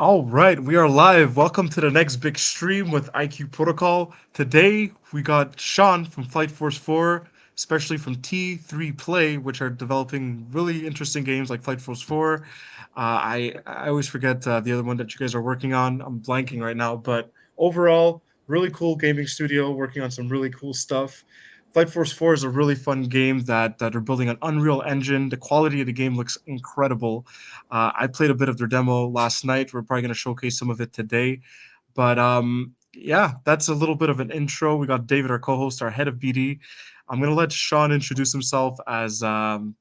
All right, we are live. Welcome to the next big stream with IQ Protocol. Today we got Sean from Flight Force 4, especially from T3 Play, which are developing really interesting games like Flight Force 4. I always forget the other one that you guys are working on. I'm blanking right now, but overall, really cool gaming studio working on some really cool stuff. Flight Force 4 is a really fun game that are building an Unreal Engine. The quality of the game looks incredible. I played a bit of their demo last night. We're probably going to showcase some of it today. But yeah, that's a little bit of an intro. We got David, our co-host, our head of BD. I'm going to let Sean introduce himself as I'm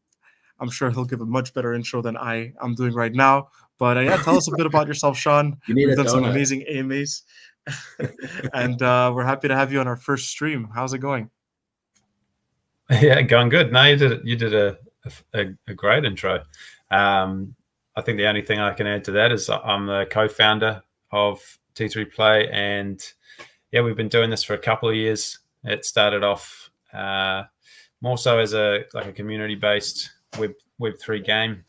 sure he'll give a much better intro than I'm doing right now. But yeah, tell us a bit about yourself, Sean. You need We've a done some donut. amazing AMAs, and we're happy to have you on our first stream. How's it going? Yeah, going good. No, you did a great intro. I think the only thing I can add to that is I'm the co-founder of T3 Play, and yeah, we've been doing this for a couple of years. It started off more so as a community-based Web3 game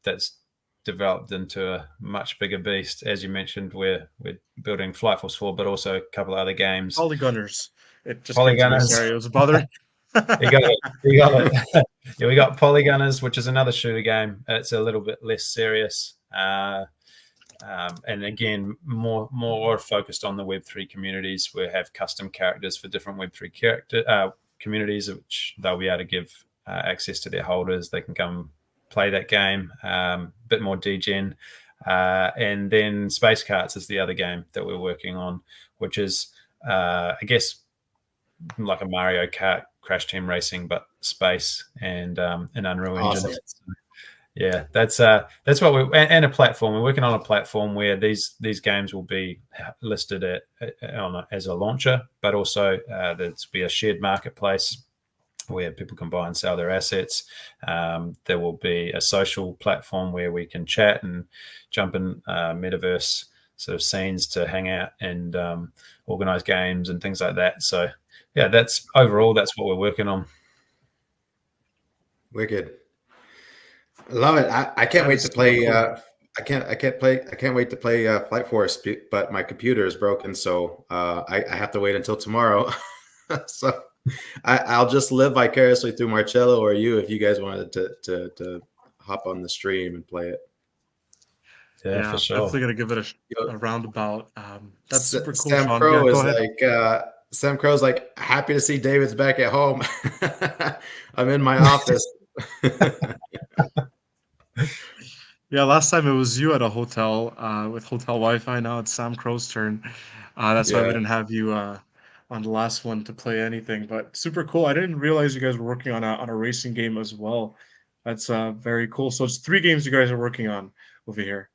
that's developed into a much bigger beast. As you mentioned, we're building Flight Force 4, but also a couple of other games. Polygunners. It just came to me. Polygunners. Sorry, it was bothering. You got it. You got it. Yeah, we got Polygunners, which is another shooter game. It's a little bit less serious, and again, more focused on the Web3 communities. We have custom characters for different Web3 communities, which they'll be able to give access to their holders. They can come play that game. A bit more degen, and then Space Carts is the other game that we're working on, which is, I guess, like a Mario Kart Crash Team Racing, but space and an Unreal Engine. Yeah, that's what we and a platform. We're working on a platform where these games will be listed as a launcher, but also there's be a shared marketplace where people can buy and sell their assets. There will be a social platform where we can chat and jump in metaverse sort of scenes to hang out and organize games and things like that. So yeah, that's what we're working on. Wicked. I love it. I can't wait to play. I can't wait to play Flight Force, but my computer is broken, so I have to wait until tomorrow. So I'll just live vicariously through Marcello or you if you guys wanted to hop on the stream and play it. Yeah, for sure. Definitely gonna give it a roundabout. That's super cool. Sam Sean. Crow Yeah, is Sam Crow's like, happy to see David's back at home. I'm in my office. Yeah, last time it was you at a hotel with hotel Wi-Fi. Now it's Sam Crow's turn. That's why we didn't have you on the last one to play anything. But super cool. I didn't realize you guys were working on a racing game as well. That's very cool. So it's 3 games you guys are working on over here.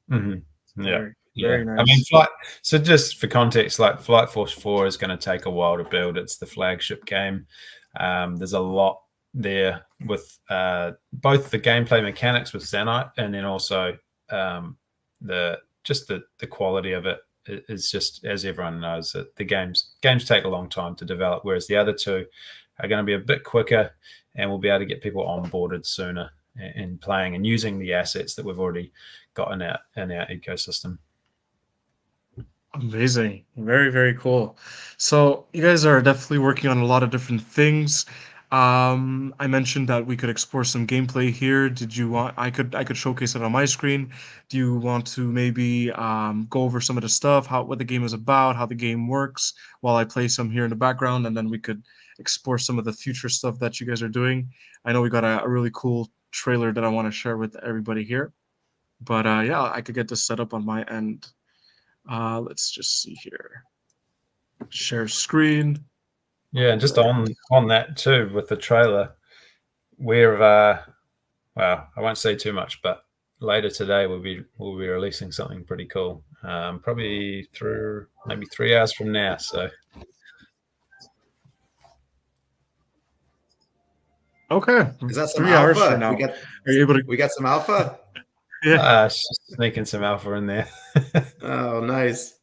Mm-hmm. Yeah. Very nice. I mean, so just for context, like Flight Force 4 is going to take a while to build. It's the flagship game. There's a lot there with both the gameplay mechanics with Xanite, and then also the quality of it is just, as everyone knows, that the games take a long time to develop, whereas the other two are going to be a bit quicker, and we'll be able to get people onboarded sooner in playing and using the assets that we've already got in our ecosystem. Amazing. Very, very cool. So you guys are definitely working on a lot of different things. I mentioned that we could explore some gameplay here. Did you want I could showcase it on my screen? Do you want to maybe go over some of the stuff, what the game is about, how the game works, while I play some here in the background, and then we could explore some of the future stuff that you guys are doing? I know we got a really cool trailer that I want to share with everybody here. But yeah, I could get this set up on my end. Let's just see here. Share screen. Yeah, and just on that too, with the trailer, we're well, I won't say too much, but later today we'll be releasing something pretty cool. Probably through maybe 3 hours from now. So okay, is that some 3 hours alpha? from now. Are you able to? We got some alpha. Yeah, sneaking some alpha in there. Oh, nice.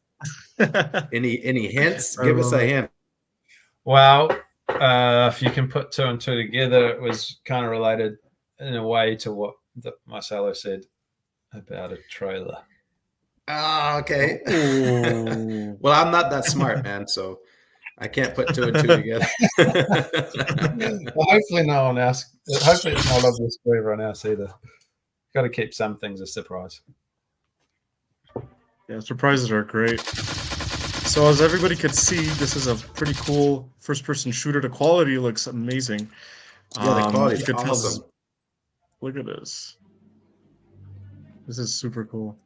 Any hints? Give us a hint. Well, if you can put 2 and 2 together, it was kind of related in a way to what Marcelo said about a trailer. Oh, okay. Oh. Well, I'm not that smart, man, so I can't put two and two together. Well, hopefully no one else. Hopefully it's not obvious for everyone else either. Got to keep some things a surprise. Yeah, surprises are great. So as everybody could see, this is a pretty cool first-person shooter. The quality looks amazing. Yeah, the quality You is could tell awesome. look at this. This is super cool.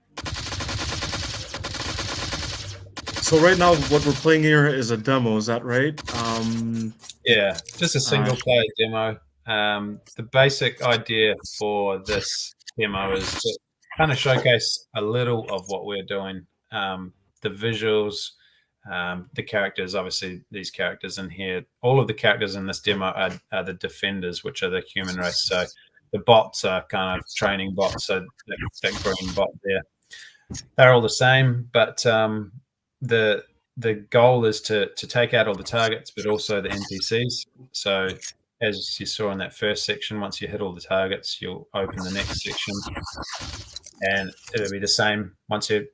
So right now, what we're playing here is a demo. Is that right? Yeah, just a single player demo. The basic idea for this demo is to kind of showcase a little of what we're doing. The visuals, the characters, obviously these characters in here, all of the characters in this demo are the defenders, which are the human race. So the bots are kind of training bots. So that green bot there, they're all the same, but the goal is to take out all the targets, but also the NPCs. So as you saw in that first section, once you hit all the targets, you'll open the next section, and it'll be the same. Once you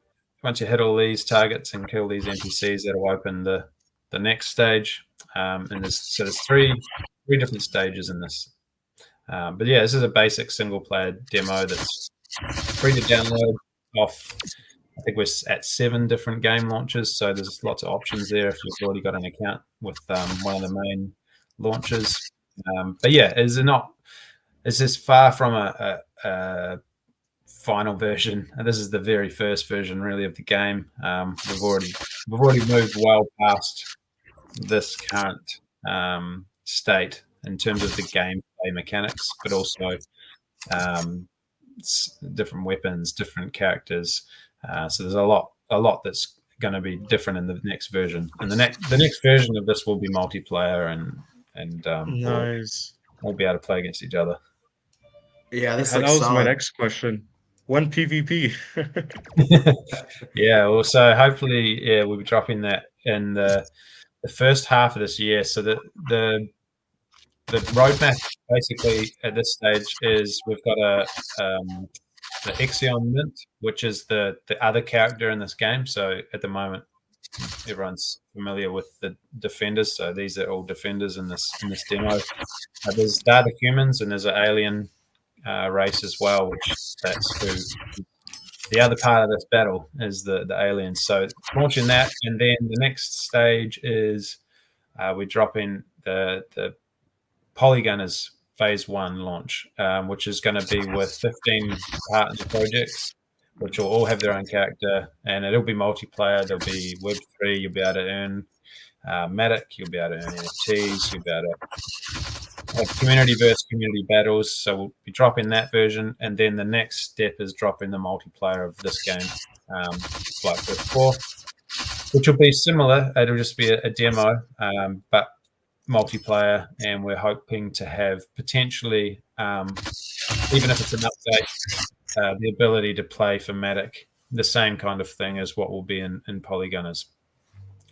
hit all these targets and kill these NPCs, that'll open the next stage. And there's three different stages in this. But yeah, this is a basic single player demo that's free to download off. I think we're at 7 different game launches, so there's lots of options there if you've already got an account with one of the main launches. But yeah, it's this far from a final version. And this is the very first version, really, of the game. We've already moved well past this current state in terms of the gameplay mechanics, but also different weapons, different characters. So there's a lot that's going to be different in the next version. And the next version of this will be multiplayer, and nice. we'll be able to play against each other. Yeah, this that looks was my solid. next question. When PvP? Yeah, well, so hopefully, we'll be dropping that in the first half of this year. So the roadmap basically at this stage is we've got the Ixion Mint, which is the other character in this game. So at the moment, everyone's familiar with the defenders. So these are all defenders in this demo. There's the humans, and there's an alien race as well, which that's who the other part of this battle is the aliens. So launching that, and then the next stage is we're dropping the Polygunners Phase 1 launch, which is going to be with 15 partner projects, which will all have their own character, and it'll be multiplayer. There'll be Web3, you'll be able to earn Matic, you'll be able to earn NFTs, you'll be able to have community versus community battles. So we'll be dropping that version, and then the next step is dropping the multiplayer of this game, Flight Force 4, which will be similar. It'll just be a demo, but multiplayer, and we're hoping to have potentially, even if it's an update, the ability to play for Matic, the same kind of thing as what will be in Polygunners,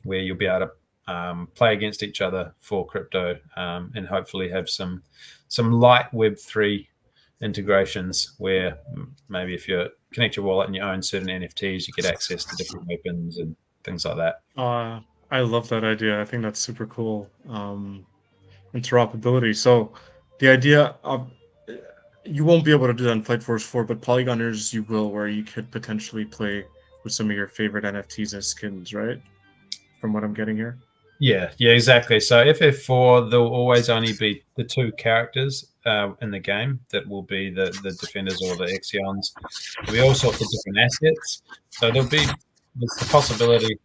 where you'll be able to play against each other for crypto, and hopefully have some light Web3 integrations where maybe if you connect your wallet and you own certain NFTs, you get access to different weapons and things like that. I love that idea. I think that's super cool. Interoperability. So the idea of you won't be able to do that in Flight Force 4, but Polygunners you will, where you could potentially play with some of your favorite NFTs and skins, right? From what I'm getting here. Yeah, exactly. So FF4, there'll always only be the 2 characters in the game that will be the defenders or the Ixions. There'll be all sorts of different assets. So there's the possibility,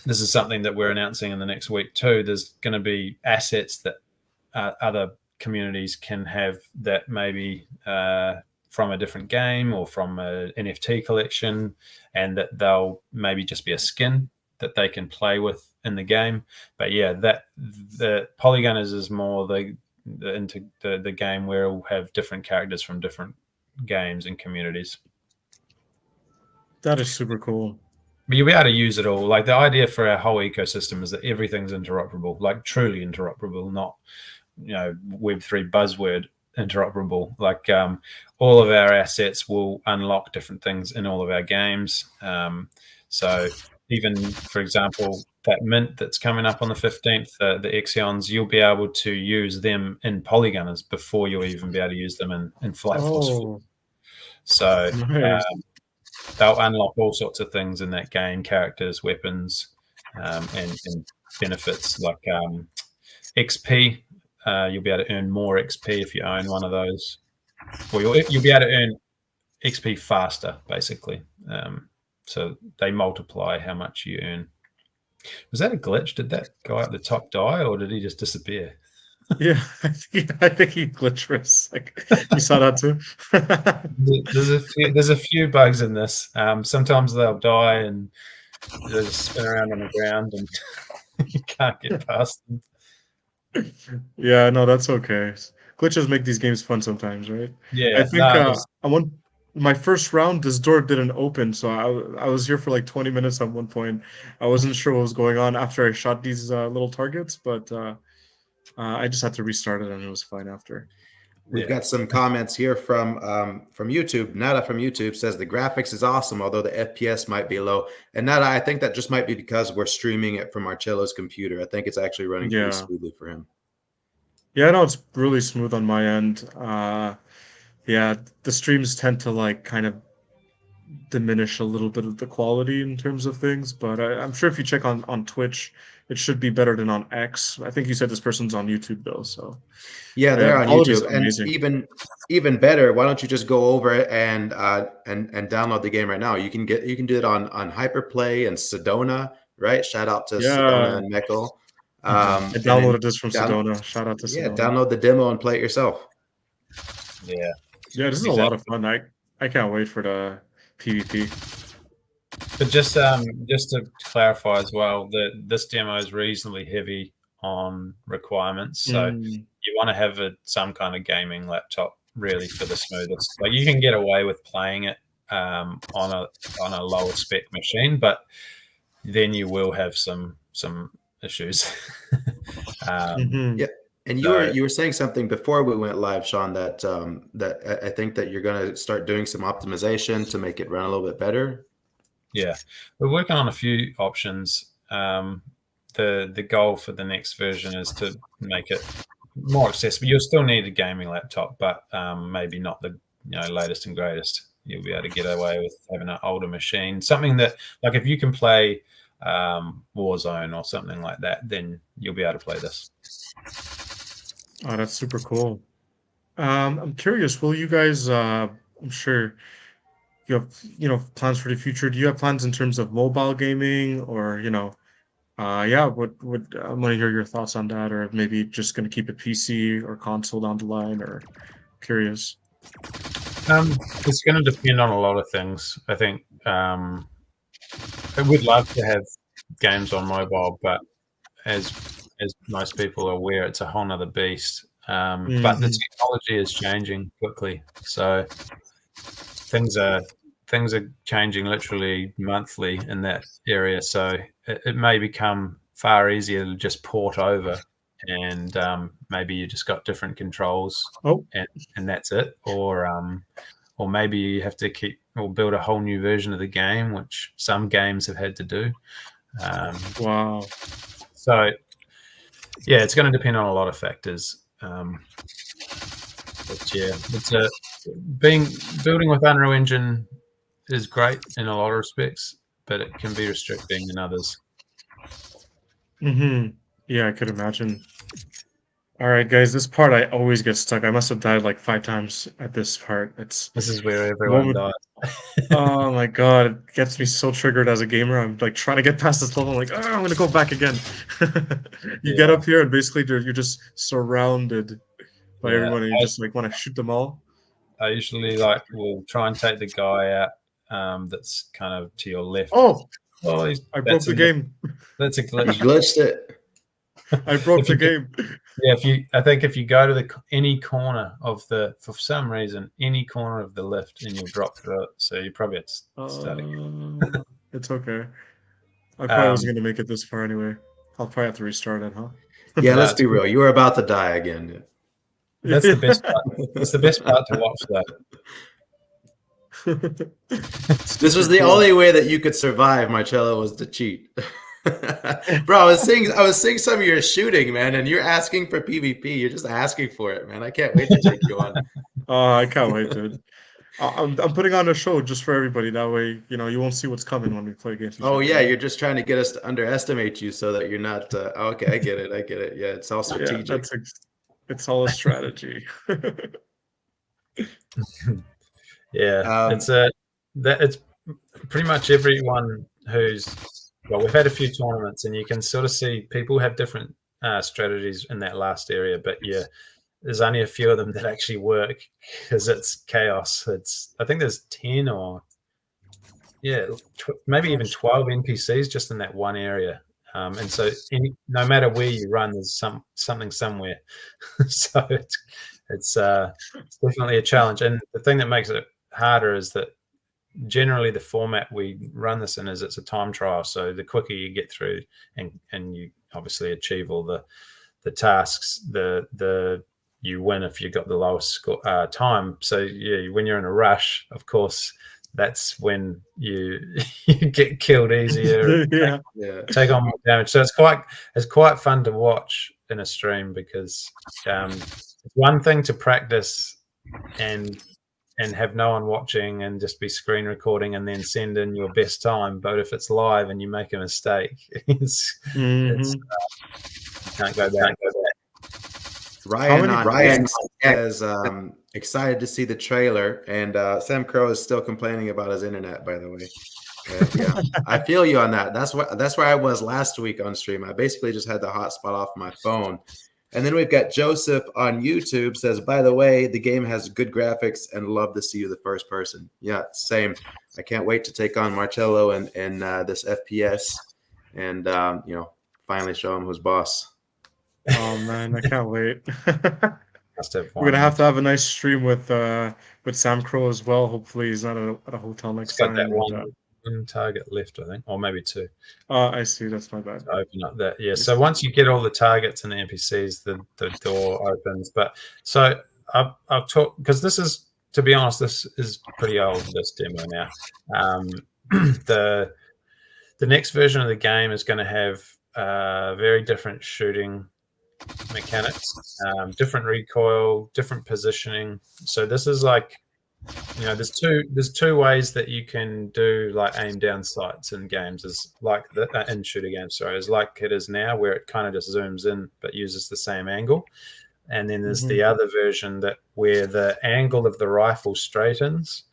this is something that we're announcing in the next week too, there's going to be assets that other communities can have that maybe from a different game or from an NFT collection, and that they'll maybe just be a skin that they can play with in the game. But yeah, that the Polygunners is more into the game where we'll have different characters from different games and communities. That is super cool. But you'll be able to use it all. Like the idea for our whole ecosystem is that everything's interoperable, like truly interoperable, not Web3 buzzword interoperable. Like all of our assets will unlock different things in all of our games. So even, for example, that mint that's coming up on the 15th, the Exions, you'll be able to use them in Polygunners before you'll even be able to use them in Flight Force 4. So nice. they'll unlock all sorts of things in that game, characters, weapons, and benefits like XP. You'll be able to earn more XP if you own one of those. Or you'll be able to earn XP faster, basically. So they multiply how much you earn. Was that a glitch? Did that guy at the top die, or did he just disappear? Yeah, I think he glitched for a sec. You saw that too? There's a few bugs in this. Sometimes they'll die and they just spin around on the ground and you can't get past them. Yeah, no, that's okay. Glitches make these games fun sometimes, right? Yeah, I think I won my first round. This door didn't open, so I was here for like 20 minutes at one point. I wasn't sure what was going on after I shot these little targets, but I just had to restart it, and it was fine after. We've got some comments here from YouTube. Nada from YouTube says the graphics is awesome, although the FPS might be low. And Nada, I think that just might be because we're streaming it from Marcello's computer. I think it's actually running pretty smoothly for him. Yeah, no, it's really smooth on my end. Yeah, the streams tend to like kind of diminish a little bit of the quality in terms of things, but I'm sure if you check on Twitch, it should be better than on X. I think you said this person's on YouTube though, so yeah, they're on YouTube, amazing. And even better, why don't you just go over and download the game right now? You can do it on Hyperplay and Sedona, right? Shout out to Sedona and Meckel. I downloaded this from Sedona. Shout out to Sedona. Yeah, download the demo and play it yourself. Yeah, this is a lot of fun. I can't wait for the PvP. But just to clarify as well, that this demo is reasonably heavy on requirements. So you want to have some kind of gaming laptop really for the smoothest. Like you can get away with playing it on a lower spec machine, but then you will have some issues. Yeah. And you were saying something before we went live, Sean, that I think that you're going to start doing some optimization to make it run a little bit better. Yeah, we're working on a few options. The goal for the next version is to make it more accessible. You'll still need a gaming laptop, but maybe not the latest and greatest. You'll be able to get away with having an older machine, something that, like, if you can play Warzone or something like that, then you'll be able to play this. Oh, that's super cool. I'm curious, will you guys, I'm sure you have, plans for the future. Do you have plans in terms of mobile gaming or, yeah, what I want to hear your thoughts on that, or maybe just going to keep it PC or console down the line, or curious. It's going to depend on a lot of things. I think I would love to have games on mobile, but as most people are aware, it's a whole nother beast. But the technology is changing quickly, so things are changing literally monthly in that area. So it may become far easier to just port over, and maybe you just got different controls, and that's it. Or maybe you have to build a whole new version of the game, which some games have had to do. Wow. So yeah, it's going to depend on a lot of factors. But yeah, building with Unreal Engine is great in a lot of respects, but it can be restricting in others. Yeah, I could imagine. All right, guys, this part I always get stuck. I must have died like 5 times at this part. This is where everyone dies. Oh my god, it gets me so triggered as a gamer. I'm like trying to get past this level. I'm like, I'm gonna go back again. You get up here and basically you're just surrounded by everyone, and you just like want to shoot them all. I usually will try and take the guy out that's kind of to your left. I broke the game. That's a glitch. You glitched it. I broke the game. Yeah, I think if you go to any corner of for some reason, any corner of the lift, and you'll drop through it. So you probably have to start again. It's okay. I probably wasn't going to make it this far anyway. I'll probably have to restart it, huh? Yeah, let's be real. You were about to die again. That's the best part. That's the best part to watch, though. This was the only way that you could survive, Marcello, was to cheat. Bro, I was seeing some of your shooting, man, and you're asking for PvP. You're just asking for it, man. I can't wait to take you on. Oh, I can't wait, dude. I'm putting on a show just for everybody. That way, you won't see what's coming when we play against each Oh other. yeah, you're just trying to get us to underestimate you so that you're not. Okay, I get it. Yeah, it's all strategic. Yeah, it's all a strategy. Yeah, it's pretty much everyone who's. Well, we've had a few tournaments, and you can sort of see people have different strategies in that last area, but yeah, there's only a few of them that actually work because it's chaos. I think there's 10 or maybe even 12 NPCs just in that one area, and so no matter where you run, there's something somewhere. So it's definitely a challenge, and the thing that makes it harder is that generally the format we run this in is it's a time trial. So the quicker you get through and you obviously achieve all the tasks, the you win if you got the lowest time. So yeah, when you're in a rush, of course, that's when you get killed easier. Take on more damage. So it's quite fun to watch in a stream because it's one thing to practice and have no one watching and just be screen recording and then send in your best time. But if it's live and you make a mistake, you can't go back. Ryan is excited to see the trailer, and Sam Crow is still complaining about his internet, by the way. Yeah, I feel you on that. That's where I was last week on stream. I basically just had the hotspot off my phone. And then we've got Joseph on YouTube says, by the way, the game has good graphics and love to see you the first person. Yeah, same. I can't wait to take on Marcello and this FPS and, finally show him who's boss. Oh, man, I can't wait. We're going to have a nice stream with Sam Crow as well. Hopefully he's not at a hotel next time. That one target left, I think, or maybe two. I see. That's my bad. Open up that, yeah. So once you get all the targets and the NPCs, the door opens. But so I'll talk because this is, to be honest, this is pretty old. This demo now. The next version of the game is going to have very different shooting mechanics, different recoil, different positioning. So this is like, there's two ways that you can do like aim down sights in games, is like in shooter games. Sorry, is like it is now, where it kind of just zooms in but uses the same angle. And then there's the other version where the angle of the rifle straightens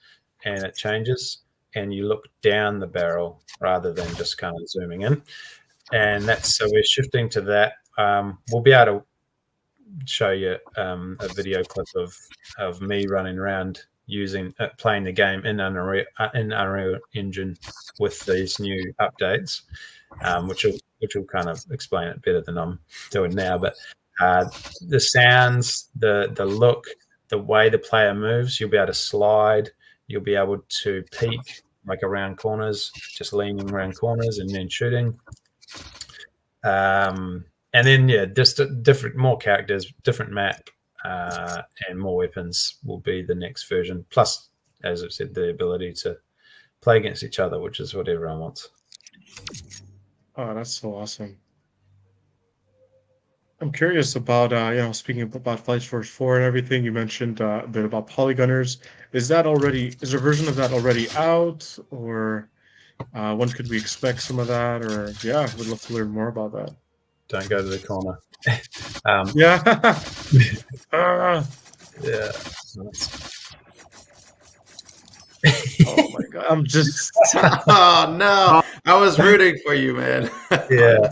and it changes, and you look down the barrel rather than just kind of zooming in. And so we're shifting to that. We'll be able to show you a video clip of me running around playing the game in Unreal Engine with these new updates, which will kind of explain it better than I'm doing now. But the sounds, the look, the way the player moves, you'll be able to slide, you'll be able to peek like around corners, just leaning around corners and then shooting. And then just different, more characters, different map, and more weapons will be the next version. Plus, as I said, the ability to play against each other, which is what everyone wants. Oh, that's so awesome. I'm curious about, speaking about Flight Force 4 and everything, you mentioned a bit about polygunners. Is there a version of that already out, or when could we expect some of that? Or would love to learn more about that. Don't go to the corner. Yeah. Oh my god, I'm just. Oh no, I was rooting for you, man. Yeah,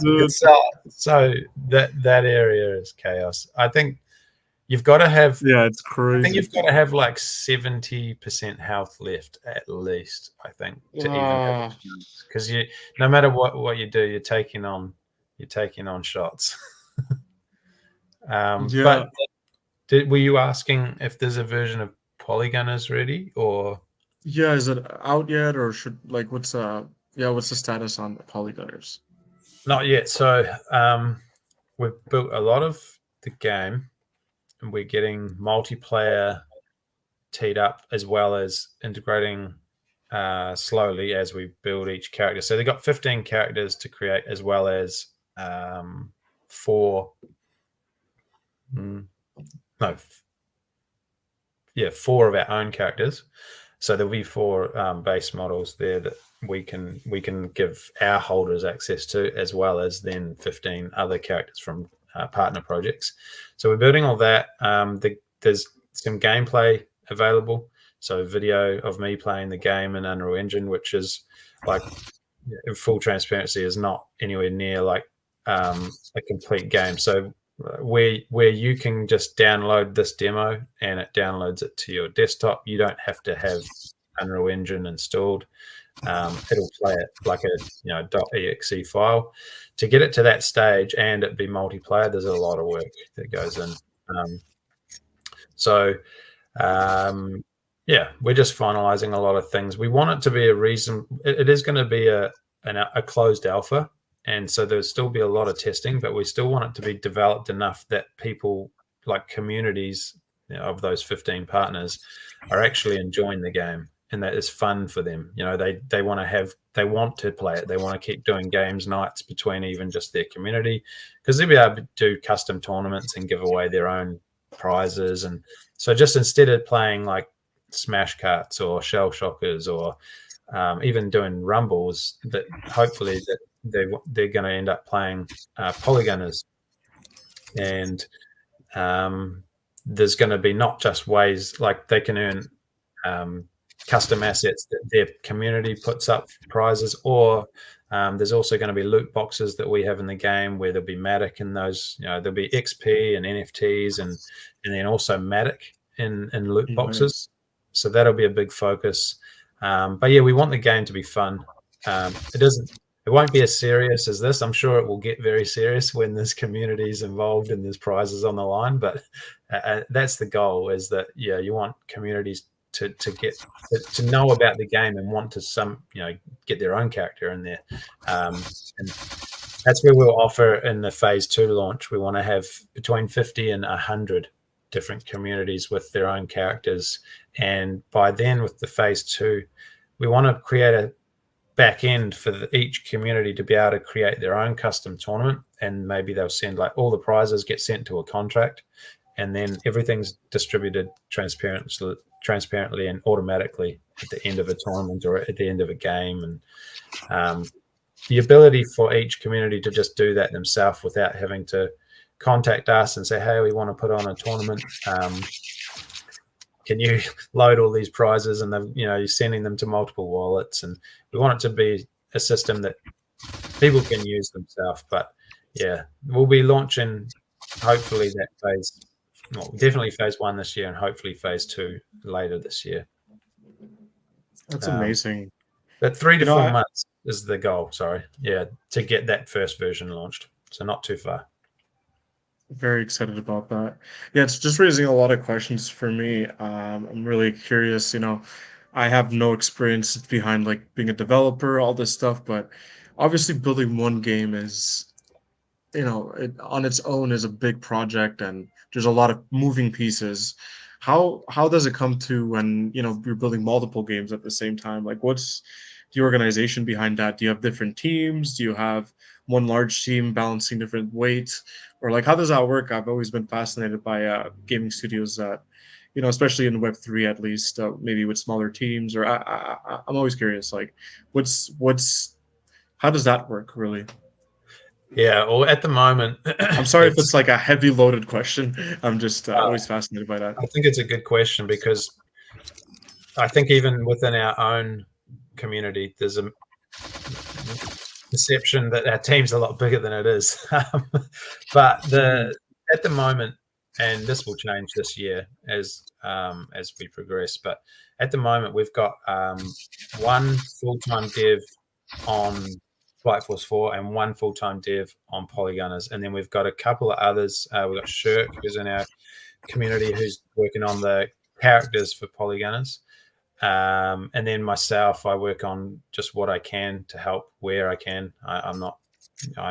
so that area is chaos. I think you've got to have. Yeah, it's crazy. I think you've got to have like 70% health left at least. I think to even, because no matter what you do, you're taking on shots. But were you asking if there's a version of polygunners ready, or? Yeah, is it out yet, or what's the status on the polygunners? Not yet. So we've built a lot of the game, we're getting multiplayer teed up, as well as integrating slowly as we build each character. So they've got 15 characters to create, as well as 4 of our own characters. So there'll be 4 base models there that we can give our holders access to, as well as then 15 other characters from partner projects. So we're building all that. There's some gameplay available, so video of me playing the game in Unreal Engine, which is, like, in full transparency, is not anywhere near like a complete game. So where you can just download this demo and it downloads it to your desktop, you don't have to have Unreal Engine installed. It'll play it like a .exe file. To get it to that stage and it be multiplayer, there's a lot of work that goes in. We're just finalizing a lot of things. We want it to be it is going to be a closed alpha, and so there'll still be a lot of testing, but we still want it to be developed enough that people, like communities of those 15 partners, are actually enjoying the game, and that it's fun for them. They want to play it. They want to keep doing games nights between even just their community, because they'll be able to do custom tournaments and give away their own prizes. And so just instead of playing like smash carts or shell shockers, or even doing rumbles, that hopefully that they're going to end up playing polygoners. And there's going to be not just ways like they can earn custom assets that their community puts up for prizes, or there's also going to be loot boxes that we have in the game, where there'll be Matic in those. there'll be XP and NFTs, and then also Matic in loot boxes. So that'll be a big focus. But yeah, we want the game to be fun. It won't be as serious as this. I'm sure it will get very serious when there's communities involved and there's prizes on the line. But that's the goal, is that you want communities to get to know about the game and want to get their own character in there. And that's where we'll offer in the phase 2 launch. We want to have between 50 and 100 different communities with their own characters. And by then, with the phase 2, we want to create a back end for each community to be able to create their own custom tournament. And maybe they'll send, like, all the prizes get sent to a contract, and then everything's distributed transparently and automatically at the end of a tournament or at the end of a game. And the ability for each community to just do that themselves without having to contact us and say, hey, we want to put on a tournament. Can you load all these prizes? And you're sending them to multiple wallets. And we want it to be a system that people can use themselves. But yeah, we'll be launching hopefully that phase. Well, definitely phase 1 this year, and hopefully phase 2 later this year. That's amazing. But 3 to 4 months is the goal. Sorry, to get that first version launched. So not too far. Very excited about that. Yeah, it's just raising a lot of questions for me. I'm really curious. I have no experience behind like being a developer, all this stuff, but obviously building one game is, it on its own is a big project, and there's a lot of moving pieces. How does it come to when you're building multiple games at the same time? Like, what's the organization behind that? Do you have different teams? Do you have one large team balancing different weights, or like how does that work? I've always been fascinated by gaming studios that, especially in Web3 at least, maybe with smaller teams. Or I'm always curious, like, how does that work really? Yeah, well, at the moment, I'm sorry if it's like a heavy loaded question. I'm just always fascinated by that. I think it's a good question, because I think even within our own community, there's a perception that our team's a lot bigger than it is. But at the moment, and this will change this year as we progress, but at the moment we've got one full-time dev on Flight Force 4 and one full-time dev on Polygoners, and then we've got a couple of others. We've got Shirk, who's in our community, who's working on the characters for Polygoners. And then myself, I work on just what I can to help where I can. I'm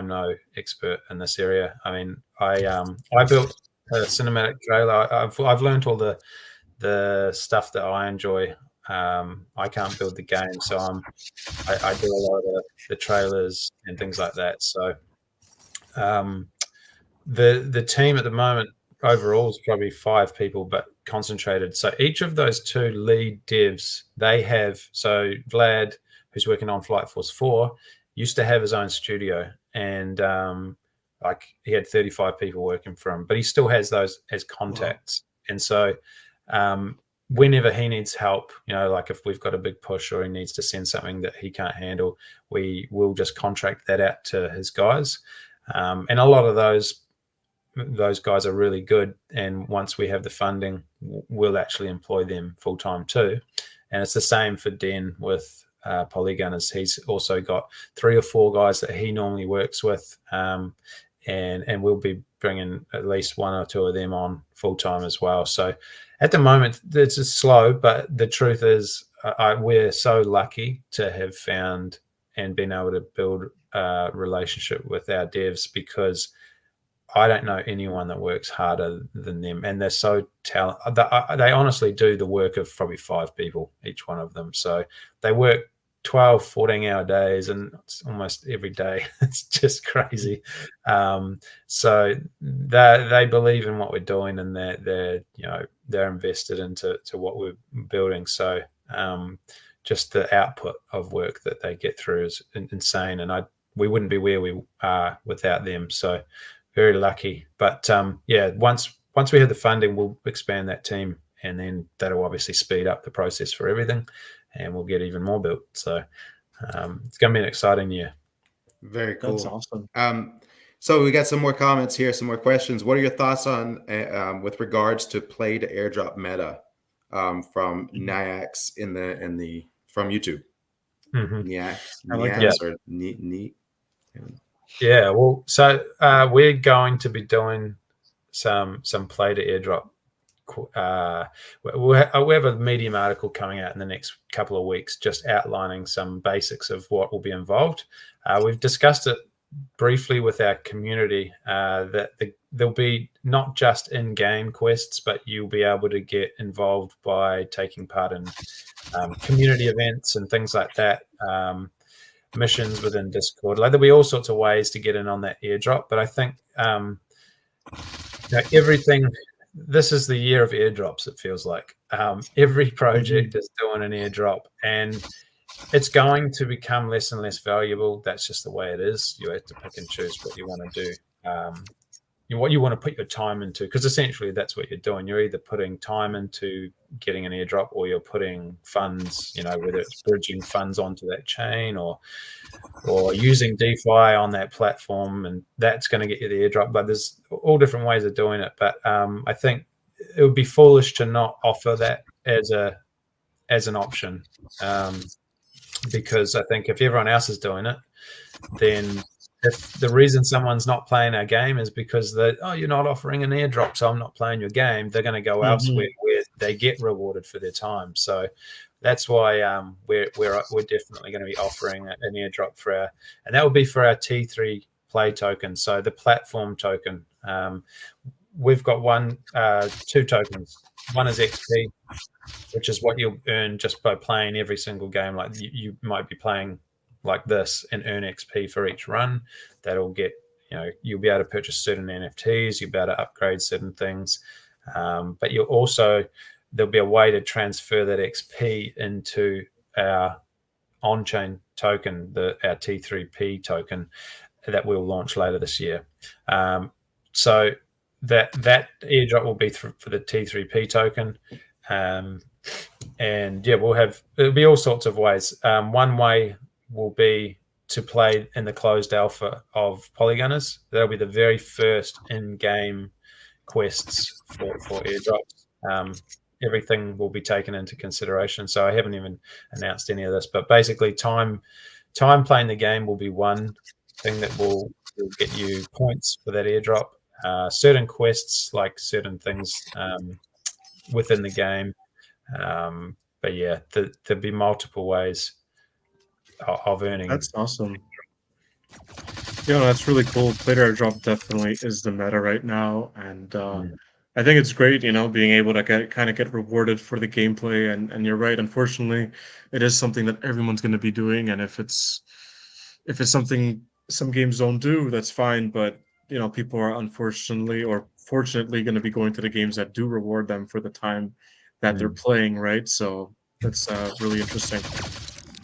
no expert in this area. I mean, I built cinematic trailer. I've learned all the stuff that I enjoy. I can't build the game, so I do a lot of the trailers and things like that. So the team at the moment overall is probably 5 people, but concentrated. So each of those 2 lead devs, they have, so Vlad, who's working on Flight Force 4, used to have his own studio, and like he had 35 people working for him, but he still has those as contacts. Wow. And so whenever he needs help, like if we've got a big push or he needs to send something that he can't handle, we will just contract that out to his guys. And a lot of those guys are really good, and once we have the funding, we'll actually employ them full-time too. And it's the same for Den with Polygunners. He's also got 3 or 4 guys that he normally works with, and we'll be bringing at least 1 or 2 of them on full-time as well. So at the moment it's just slow, but the truth is we're so lucky to have found and been able to build a relationship with our devs, because I don't know anyone that works harder than them, and they're so talented. They honestly do the work of probably 5 people, each one of them. So they work 12, 14-hour days, and it's almost every day. It's just crazy. So they believe in what we're doing, and they're invested into what we're building. So just the output of work that they get through is insane, and we wouldn't be where we are without them. So very lucky. But once we have the funding, we'll expand that team, and then that'll obviously speed up the process for everything, and we'll get even more built. So it's going to be an exciting year. Very cool. That's awesome. So we got some more comments here, some more questions. What are your thoughts on with regards to play to airdrop meta from Niax from YouTube? Mm-hmm. Niax or Neat. Yeah, well, so we're going to be doing some play to airdrop. We have a Medium article coming out in the next couple of weeks, just outlining some basics of what will be involved. We've discussed it briefly with our community, that there'll be not just in-game quests, but you'll be able to get involved by taking part in community events and things like that. Missions within Discord. Like, there'll be all sorts of ways to get in on that airdrop. But I think everything. This is the year of airdrops. It feels like every project is doing an airdrop, and it's going to become less and less valuable. That's just the way it is. You have to pick and choose what you want to do. What you want to put your time into, because essentially that's what you're doing. You're either putting time into getting an airdrop, or you're putting funds, whether it's bridging funds onto that chain or using DeFi on that platform, and that's going to get you the airdrop. But there's all different ways of doing it. But I think it would be foolish to not offer that as an option, because I think if everyone else is doing it, then if the reason someone's not playing our game is because you're not offering an airdrop, so I'm not playing your game, they're going to go elsewhere where they get rewarded for their time. So that's why we're definitely going to be offering an airdrop and that will be for our T3 play token. So the platform token, we've got 2 tokens. One is XP, which is what you'll earn just by playing every single game. Like you might be playing like this and earn XP for each run. That'll get, you'll be able to purchase certain NFTs, you'll be able to upgrade certain things. But there'll be a way to transfer that XP into our on-chain token, our T3P token that we'll launch later this year. So that airdrop will be for the T3P token. It'll be all sorts of ways. One way will be to play in the closed alpha of Polygunners. That'll be the very first in-game quests for airdrops. Everything will be taken into consideration. So I haven't even announced any of this, but basically time playing the game will be one thing that will get you points for that airdrop. Certain quests, like certain things within the game. But yeah, there'll be multiple ways of earning. That's awesome. Yeah, that's really cool. Player airdrop definitely is the meta right now, and Mm. I think it's great, being able to get rewarded for the gameplay. And you're right. Unfortunately, it is something that everyone's going to be doing, and if it's something some games don't do, that's fine. But people are unfortunately or fortunately going to be going to the games that do reward them for the time that they're Mm. playing, right? So that's really interesting.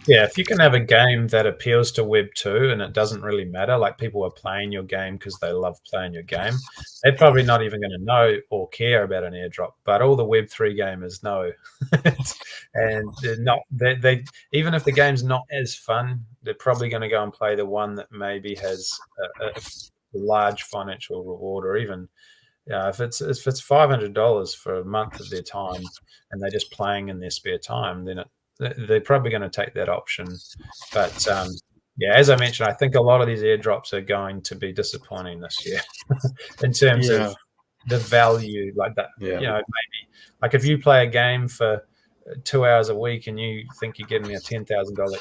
Yeah, if you can have a game that appeals to Web 2 and it doesn't really matter, like people are playing your game because they love playing your game, they're probably not even going to know or care about an airdrop. But all the Web 3 gamers know. And they're not, they even if the game's not as fun, they're probably going to go and play the one that maybe has a large financial reward, or even if it's $500 for a month of their time and they're just playing in their spare time, then they're probably going to take that option. But yeah, as I mentioned, I think a lot of these airdrops are going to be disappointing this year in terms of Yeah. the value, like that. Yeah. Maybe like if you play a game for 2 hours a week and you think you're getting a $10,000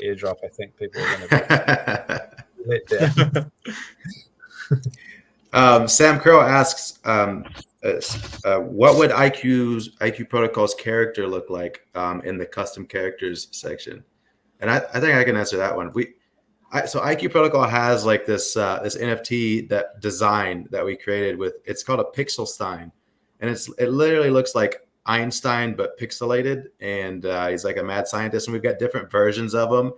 airdrop, I think people are going to be let down. Sam Crow asks, what would IQ Protocol's character look like in the custom characters section? And I think I can answer that one. So IQ Protocol has like this NFT that design that we created with. It's called a Pixel Stein, and it literally looks like Einstein but pixelated, and he's like a mad scientist, and we've got different versions of him.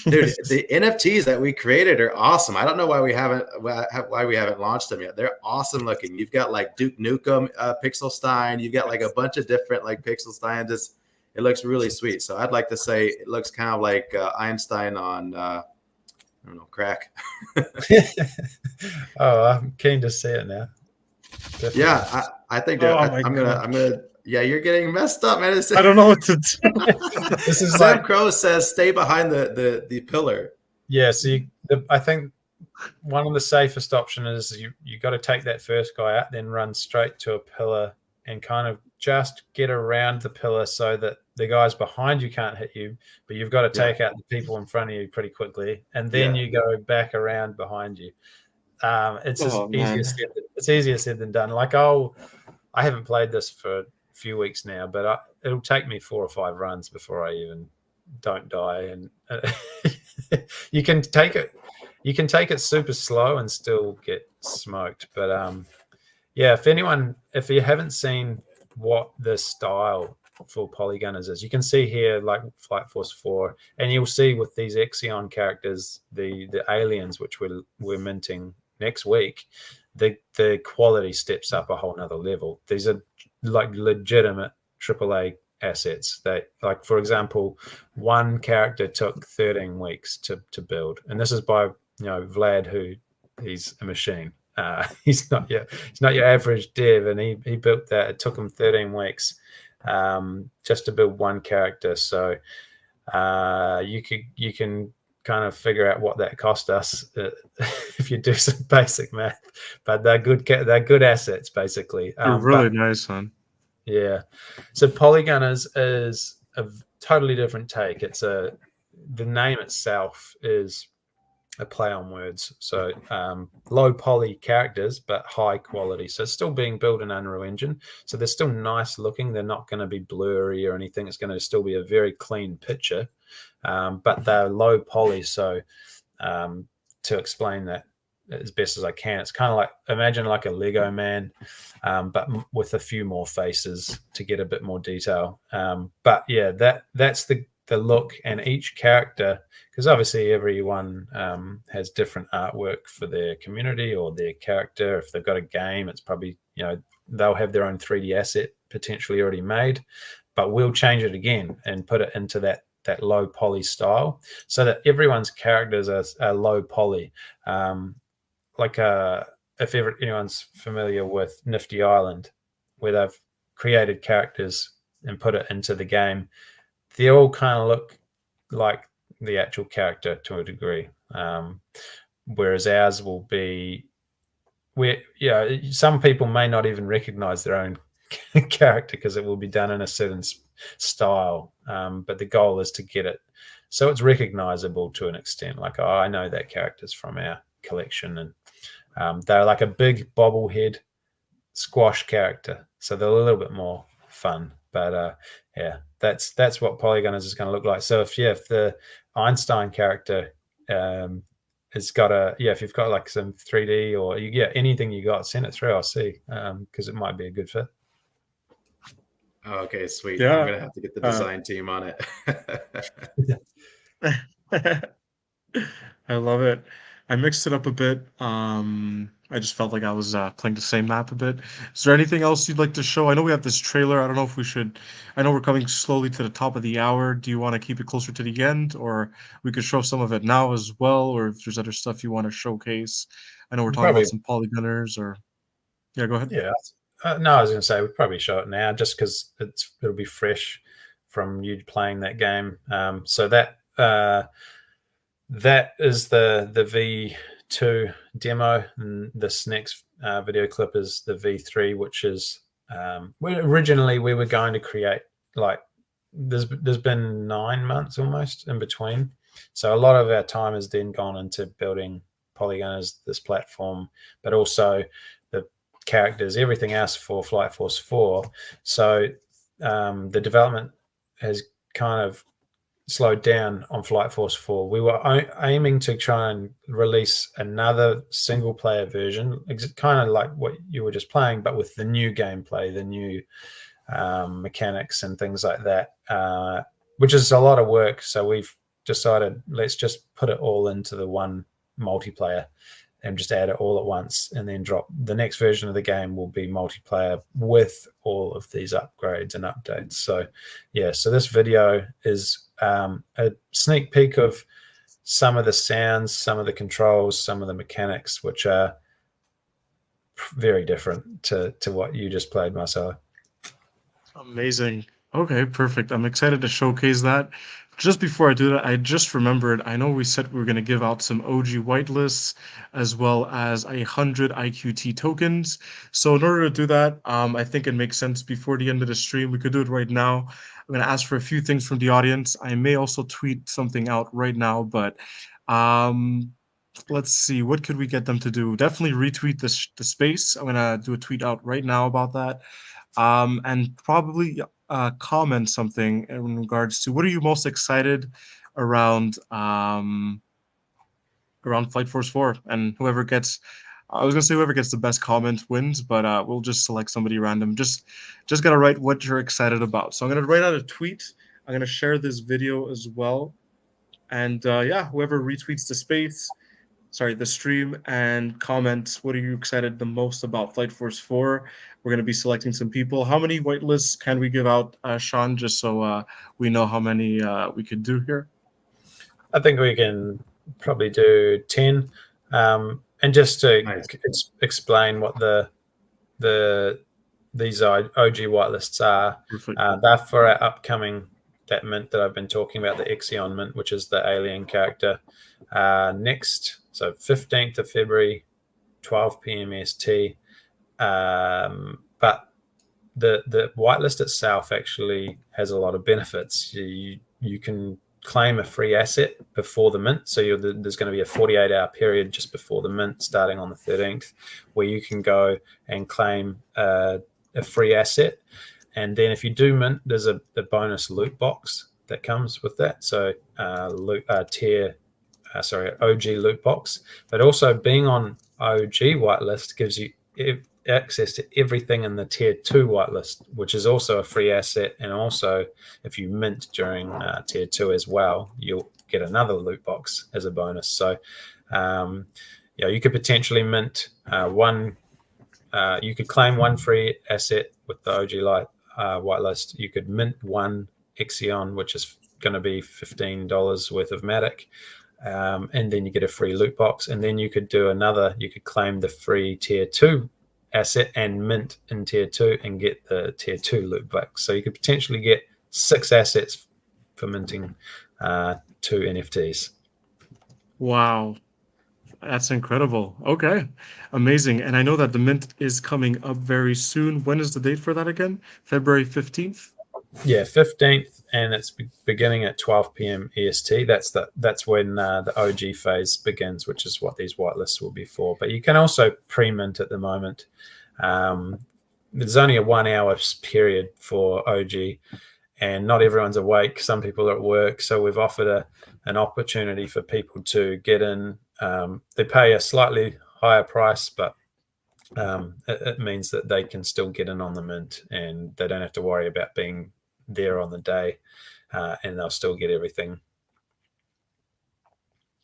Dude, the NFTs that we created are awesome. I don't know why we haven't launched them yet. They're awesome looking. You've got like Duke Nukem Pixel Stein. You've got like a bunch of different like Pixel Stein. It looks really sweet. So I'd like to say it looks kind of like Einstein on I don't know, crack. Oh, I'm keen to see it now. Definitely. Yeah, I think Oh I'm gonna. Yeah, you're getting messed up, man. I don't know what to do. This is Sam like, Crow says, "Stay behind the pillar." yeah. So I think one of the safest option is you got to take that first guy out, then run straight to a pillar and kind of just get around the pillar so that the guys behind you can't hit you, but you've got to take out the people in front of you pretty quickly, and then you go back around behind you. It's easier said than done. Like, I haven't played this for a few weeks now, but it'll take me 4 or 5 runs before I even don't die. And you can take it super slow and still get smoked. But yeah, if you haven't seen what the style for polygoners is, you can see here like Flight Force 4, and you'll see with these Exion characters, the aliens which we're minting next week, the quality steps up a whole nother level. These are like legitimate AAA assets. That, like, for example, one character took 13 weeks to build, and this is by Vlad, who he's a machine. He's not your average dev, and he built that. It took him 13 weeks just to build one character. So you can kind of figure out what that cost us if you do some basic math. But they're good assets, basically. You're really nice, man. Yeah. So Polygunners is a totally different take. The name itself is a play on words. So low poly characters, but high quality. So it's still being built in Unreal Engine. So they're still nice looking. They're not going to be blurry or anything. It's going to still be a very clean picture, but they're low poly. So to explain that as best as I can, it's kind of like, imagine like a Lego man, but with a few more faces to get a bit more detail. But yeah, that's the look, and each character, because obviously everyone has different artwork for their community or their character. If they've got a game, it's probably they'll have their own 3D asset potentially already made, but we'll change it again and put it into that low poly style so that everyone's characters are low poly. Like if anyone's familiar with Nifty Island, where they've created characters and put it into the game, they all kind of look like the actual character to a degree, whereas ours will be some people may not even recognize their own character because it will be done in a certain style, but the goal is to get it so it's recognizable to an extent, like, oh, I know that character's from our collection, and they're like a big bobblehead squash character, so they're a little bit more fun. But yeah, that's what Polygoners is going to look like. So if the Einstein character has got if you've got like some 3D or anything you got, send it through. I'll see, because it might be a good fit. Okay, sweet. Yeah. I'm gonna have to get the design team on it. I love it. I mixed it up a bit. I just felt like I was playing the same map a bit. Is there anything else you'd like to show? I know we have this trailer. I don't know if we should. I know we're coming slowly to the top of the hour. Do you want to keep it closer to the end, or we could show some of it now as well, or if there's other stuff you want to showcase? I know we're talking about some polygoners, or yeah, go ahead. Yeah, no, I was going to say we'd probably show it now, just because it'll be fresh from you playing that game. So that is the V2 demo, and this next video clip is the V3, which is originally we were going to create, like, there's been 9 months almost in between, so a lot of our time has then gone into building Polygon as this platform, but also the characters, everything else for Flight Force 4. So the development has kind of slowed down on Flight Force 4. We were aiming to try and release another single player version, kind of like what you were just playing, but with the new gameplay, the new mechanics and things like that, which is a lot of work. So we've decided, let's just put it all into the one multiplayer and just add it all at once, and then drop the next version of the game will be multiplayer with all of these upgrades and updates. So yeah, so this video is a sneak peek of some of the sounds, some of the controls, some of the mechanics, which are very different to what you just played, Marcelo. Amazing. Okay, perfect. I'm excited to showcase that. Just before I do that, I just remembered, I know we said we were going to give out some OG whitelists as well as 100 IQT tokens. So in order to do that, I think it makes sense before the end of the stream. We could do it right now. I'm going to ask for a few things from the audience. I may also tweet something out right now, but let's see. What could we get them to do? Definitely retweet the space. I'm going to do a tweet out right now about that. And probably comment something in regards to what are you most excited around Flight Force 4, and whoever gets, I was gonna say whoever gets the best comment wins, but we'll just select somebody random. Just gotta write what you're excited about. So I'm gonna write out a tweet. I'm gonna share this video as well, and yeah, whoever retweets the stream and comment what are you excited the most about Flight Force 4. We're going to be selecting some people. How many whitelists can we give out, Sean, just so we know how many we could do here? I think we can probably do 10. And just to explain what these OG whitelists are, they're for our upcoming, that mint that I've been talking about, the Exion mint, which is the alien character, next. So 15th of February, 12 p.m. ST. But the whitelist itself actually has a lot of benefits. You can claim a free asset before the mint. So there's going to be a 48-hour period just before the mint, starting on the 13th, where you can go and claim a free asset. And then if you do mint, there's a bonus loot box that comes with that. So OG loot box, but also being on OG whitelist gives you access to everything in the tier 2 whitelist, which is also a free asset. And also if you mint during tier 2 as well, you'll get another loot box as a bonus. So you could potentially mint you could claim one free asset with the OG whitelist. You could mint one Exion, which is going to be $15 worth of Matic. And then you get a free loot box, and then you could do you could claim the free tier 2 asset and mint in tier 2 and get the tier 2 loot box. So you could potentially get 6 assets for minting 2 NFTs. Wow. That's incredible. Okay. Amazing. And I know that the mint is coming up very soon. When is the date for that again? February 15th? Yeah, 15th, and it's beginning at 12 p.m. EST. That's when the OG phase begins, which is what these whitelists will be for. But you can also pre-mint at the moment. There's only a 1 hour period for OG, and not everyone's awake. Some people are at work, so we've offered an opportunity for people to get in. They pay a slightly higher price, but it means that they can still get in on the mint, and they don't have to worry about being there on the day, and they'll still get everything.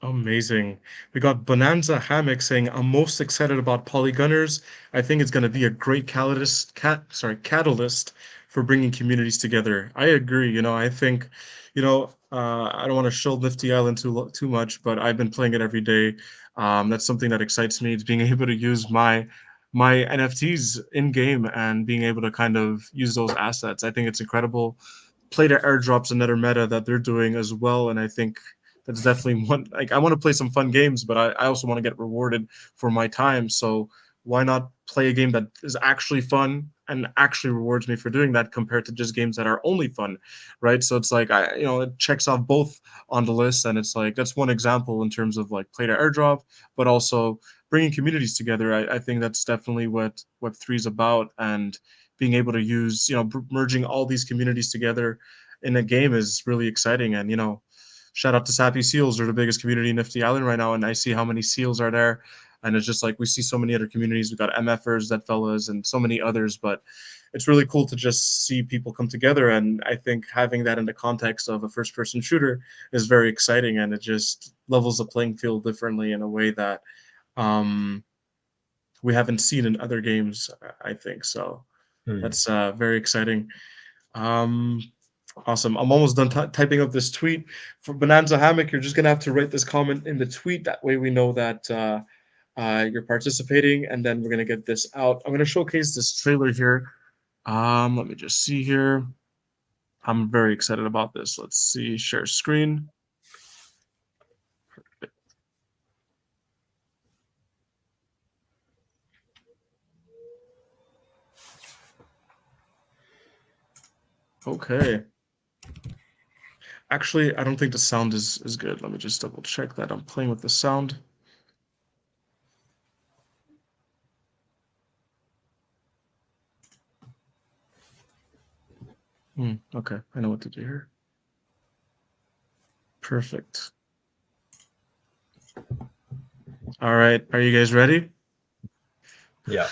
Amazing. We got Bonanza Hammock saying, I'm most excited about Polygunners. I think it's going to be a great catalyst for bringing communities together. I agree. I think, I don't want to show Nifty Island too much, but I've been playing it every day. That's something that excites me. It's being able to use my NFTs in game and being able to kind of use those assets. I think it's incredible. Play to airdrops, another meta that they're doing as well, and I think that's definitely one. Like, I want to play some fun games, but I also want to get rewarded for my time. So why not play a game that is actually fun and actually rewards me for doing that, compared to just games that are only fun, right? So it's like, it checks off both on the list, and it's like that's one example in terms of like play to airdrop, but also bringing communities together. I think that's definitely what Web3 is about, and being able to use, merging all these communities together in a game is really exciting. And shout out to Sappy Seals. They're the biggest community in Nifty Island right now, and I see how many seals are there. And it's just like we see so many other communities. We've got MFers, that fellas, and so many others. But it's really cool to just see people come together. And I think having that in the context of a first-person shooter is very exciting, and it just levels the playing field differently in a way that we haven't seen in other games, I think. So that's very exciting. Awesome. I'm almost done typing up this tweet. For Bonanza Hammock, you're just going to have to write this comment in the tweet. That way we know that you're participating, and then we're going to get this out. I'm going to showcase this trailer here. Let me just see here. I'm very excited about this. Let's see. Share screen. Perfect. Okay. Actually, I don't think the sound is good. Let me just double check that. I'm playing with the sound. Okay, I know what to do here. Perfect. All right, are you guys ready? Yeah.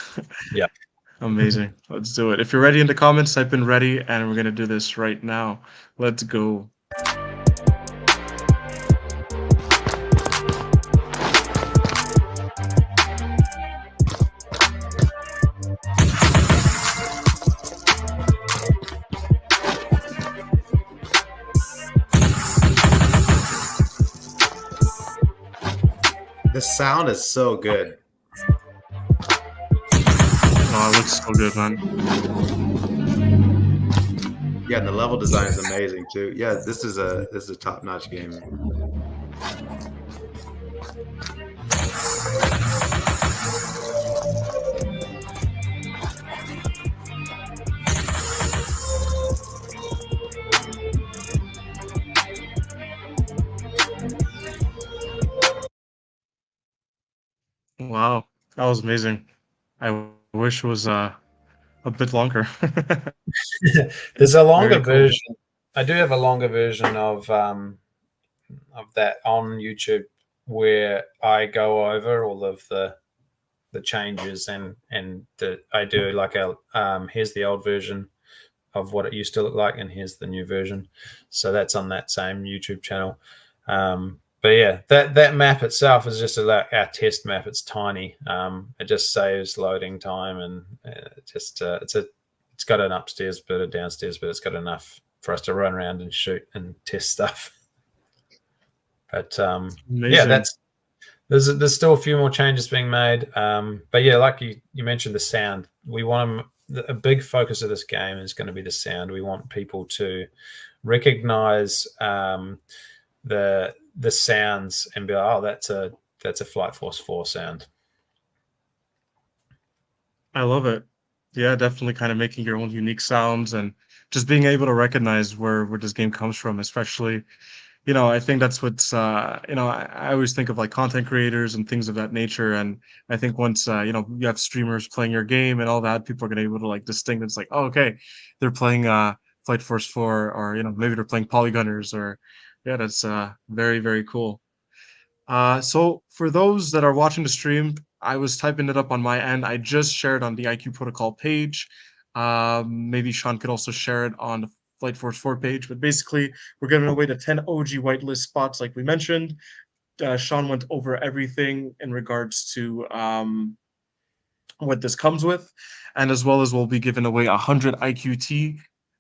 Yeah. Amazing. Let's do it. If you're ready in the comments, type in ready, and we're going to do this right now. Let's go. The sound is so good. Oh, it looks so good, man. Yeah, and the level design is amazing too. Yeah, this is a top-notch game. Wow, that was amazing. I wish it was a bit longer. There's a longer Very cool. version. I do have a longer version of that on YouTube, where I go over all of the changes, and I do like here's the old version of what it used to look like, and here's the new version. So that's on that same YouTube channel. But yeah, that map itself is just our test map. It's tiny. It just saves loading time, and it's got an upstairs bit, a downstairs bit. It's got enough for us to run around and shoot and test stuff. But yeah, there's still a few more changes being made. But yeah, like you mentioned, the sound. We want a big focus of this game is going to be the sound. We want people to recognize the sounds and be like, oh, that's a Flight Force 4 sound. I love it. Yeah, definitely kind of making your own unique sounds and just being able to recognize where this game comes from, especially, I think that's what's, I always think of like content creators and things of that nature. And I think once, you have streamers playing your game and all that, people are going to be able to like distinguish, like, oh, okay, they're playing Flight Force 4, or, maybe they're playing Polygunners, or, yeah, that's very, very cool. So for those that are watching the stream, I was typing it up on my end. I just shared on the IQ Protocol page. Maybe Sean could also share it on the Flight Force 4 page. But basically, we're giving away the 10 OG whitelist spots, like we mentioned. Sean went over everything in regards to what this comes with, and as well as we'll be giving away 100 IQT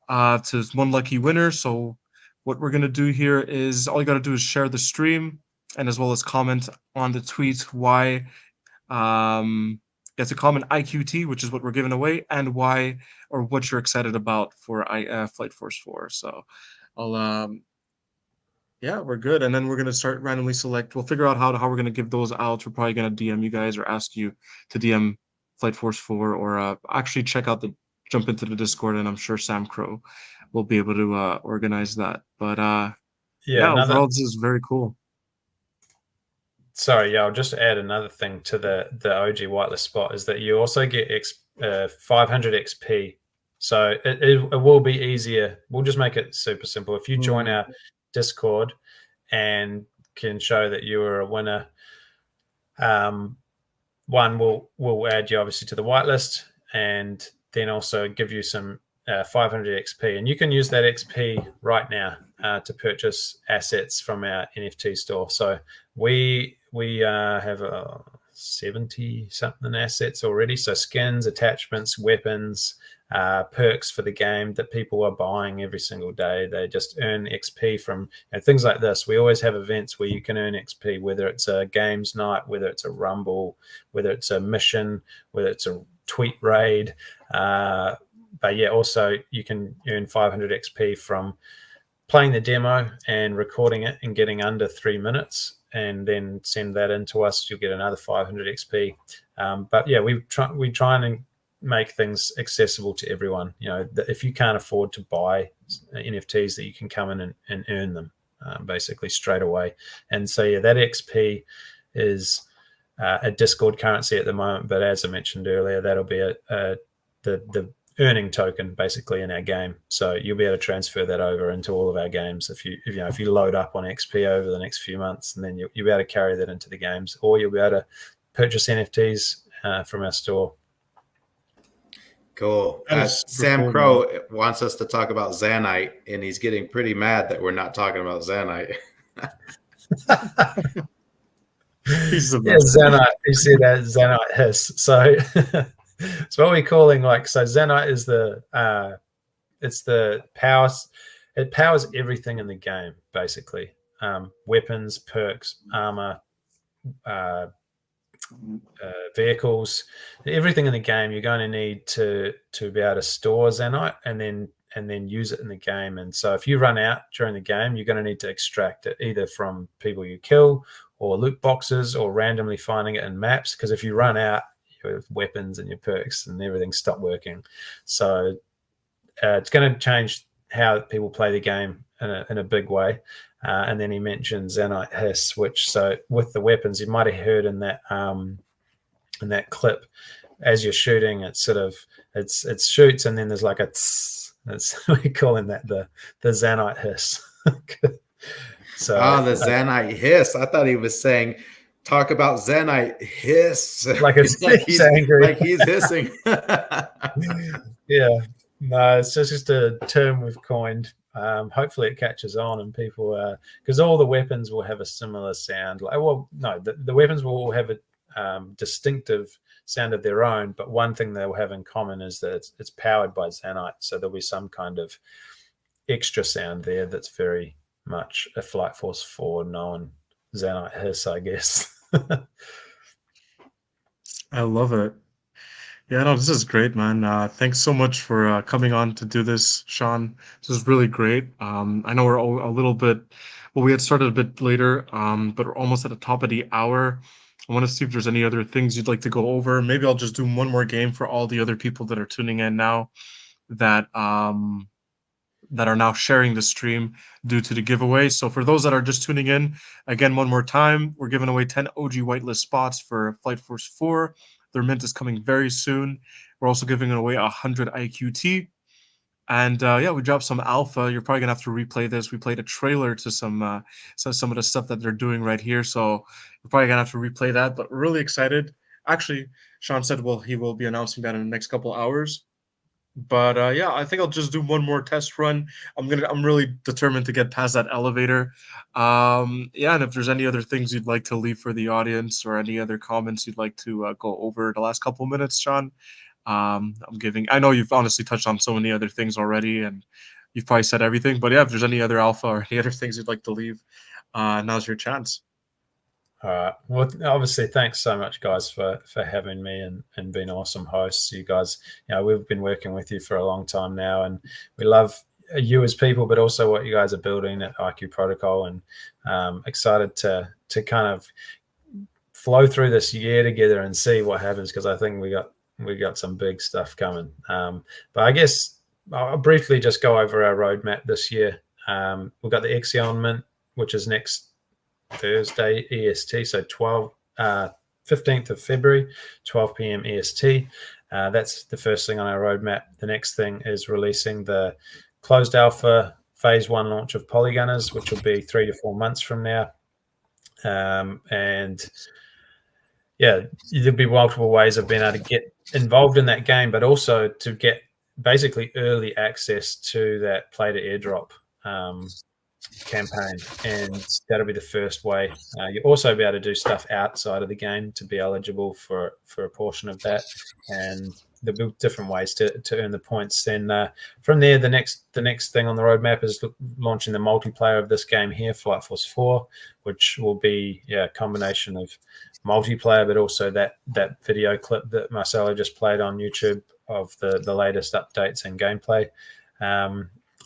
to one lucky winner. So what we're gonna do here is all you gotta do is share the stream, and as well as comment on the tweet why get to comment IQT, which is what we're giving away, and why or what you're excited about for Flight Force 4. So I'll yeah, we're good. And then we're gonna start randomly select. We'll figure out how we're gonna give those out. We're probably gonna DM you guys or ask you to DM Flight Force 4, or actually jump into the Discord, and I'm sure Sam Crow will be able to organize that. But yeah, overall this is very cool. Sorry, yeah, I'll just add another thing to the OG whitelist spot is that you also get 500 XP. So it will be easier. We'll just make it super simple. If you join our Discord and can show that you are a winner, one will add you obviously to the whitelist, and then also give you some 500 XP, and you can use that XP right now to purchase assets from our NFT store. So we have 70 something assets already. So skins, attachments, weapons, perks for the game that people are buying every single day. They just earn XP from things like this. We always have events where you can earn XP, whether it's a games night, whether it's a rumble, whether it's a mission, whether it's a tweet raid. But yeah, also you can earn 500 XP from playing the demo and recording it and getting under 3 minutes, and then send that in to us. You'll get another 500 XP. But yeah, we try and make things accessible to everyone. If you can't afford to buy NFTs, that you can come in and earn them basically straight away. And so yeah, that XP is a Discord currency at the moment, but as I mentioned earlier, that'll be the earning token basically in our game. So you'll be able to transfer that over into all of our games if you load up on XP over the next few months, and then you'll be able to carry that into the games, or you'll be able to purchase NFTs from our store. Cool. Sam Crow wants us to talk about Xanite, and he's getting pretty mad that we're not talking about Xanite. Xanite. You see that Xanite hiss. So it's what we're calling Xanite is it's the power. It powers everything in the game basically. Weapons, perks, armor, vehicles, everything in the game you're going to need to be able to store Xanite and then use it in the game. And so if you run out during the game, you're going to need to extract it either from people you kill or loot boxes or randomly finding it in maps, because if you run out, your weapons and your perks and everything stop working. So it's going to change how people play the game in a big way. And then he mentioned Xanite hiss, which, so with the weapons, you might have heard in that clip, as you're shooting, it shoots and then there's like a tss. We're calling that the Xanite hiss. So the Xanite hiss. I thought he was saying, talk about Xanite hiss. Like he's angry. Like he's hissing. Yeah. No, it's just a term we've coined. Hopefully it catches on and people, because all the weapons will have a similar sound. The weapons will all have a distinctive sound of their own, but one thing they'll have in common is that it's powered by Xanite. So there'll be some kind of extra sound there that's very much a Flight Force 4 known Xanite hiss, I guess. I love it. Yeah, no, this is great, man. Thanks so much for coming on to do this, Sean. This is really great. I know we're a little bit, well, we had started a bit later, but we're almost at the top of the hour. I want to see if there's any other things you'd like to go over. Maybe I'll just do one more game for all the other people that are tuning in now that that are now sharing the stream due to the giveaway. So for those that are just tuning in, again, one more time, we're giving away 10 OG whitelist spots for Flight Force 4. Their mint is coming very soon. We're also giving away 100 IQT. And yeah, we dropped some alpha. You're probably gonna have to replay this. We played a trailer to some of the stuff that they're doing right here. So you're probably gonna have to replay that. But really excited. Actually, Sean said, well, he will be announcing that in the next couple hours. But yeah, I think I'll just do one more test run. I'm really determined to get past that elevator. Yeah, and if there's any other things you'd like to leave for the audience or any other comments you'd like to go over the last couple minutes, Sean, I know you've honestly touched on so many other things already, and you've probably said everything. But yeah, if there's any other alpha or any other things you'd like to leave, now's your chance. All right. Well, obviously, thanks so much, guys, for having me and being awesome hosts. You guys, we've been working with you for a long time now, and we love you as people, but also what you guys are building at IQ Protocol, and excited to kind of flow through this year together and see what happens, because I think we got some big stuff coming. But I guess I'll briefly just go over our roadmap this year. We've got the Exion mint, which is next Thursday EST, so 15th of February, 12 p.m. EST. That's the first thing on our roadmap. The next thing is releasing the closed alpha phase 1 launch of Polygunners, which will be 3 to 4 months from now. And yeah, there'll be multiple ways of being able to get involved in that game, but also to get basically early access to that play to airdrop campaign, and that'll be the first way. You'll also be able to do stuff outside of the game to be eligible for a portion of that, and there'll be different ways to earn the points. Then from there, the next thing on the roadmap is launching the multiplayer of this game here, Flight Force 4, which will be a combination of multiplayer, but also that video clip that Marcelo just played on YouTube of the latest updates and gameplay.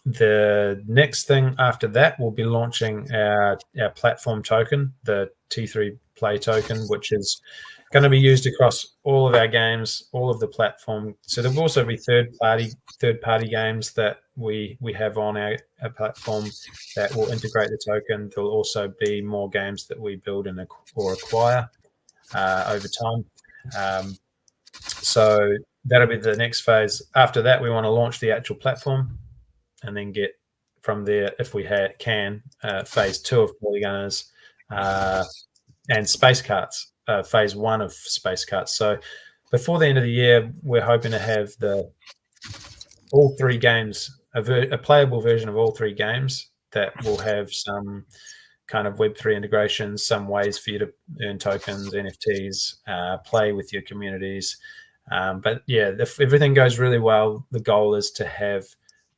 The next thing after that, we'll be launching our platform token, the T3 Play token, which is going to be used across all of our games, all of the platform. So there will also be third party games that we have on our platform that will integrate the token. There'll also be more games that we build or acquire over time. So that'll be the next phase. After that, we want to launch the actual platform, and then get from there, if we can, phase 2 of Polygunners and Space Carts, phase 1 of Space Carts. So before the end of the year, we're hoping to have all 3 games, a playable version of all 3 games that will have some kind of Web3 integrations, some ways for you to earn tokens, NFTs, play with your communities. But yeah, if everything goes really well, the goal is to have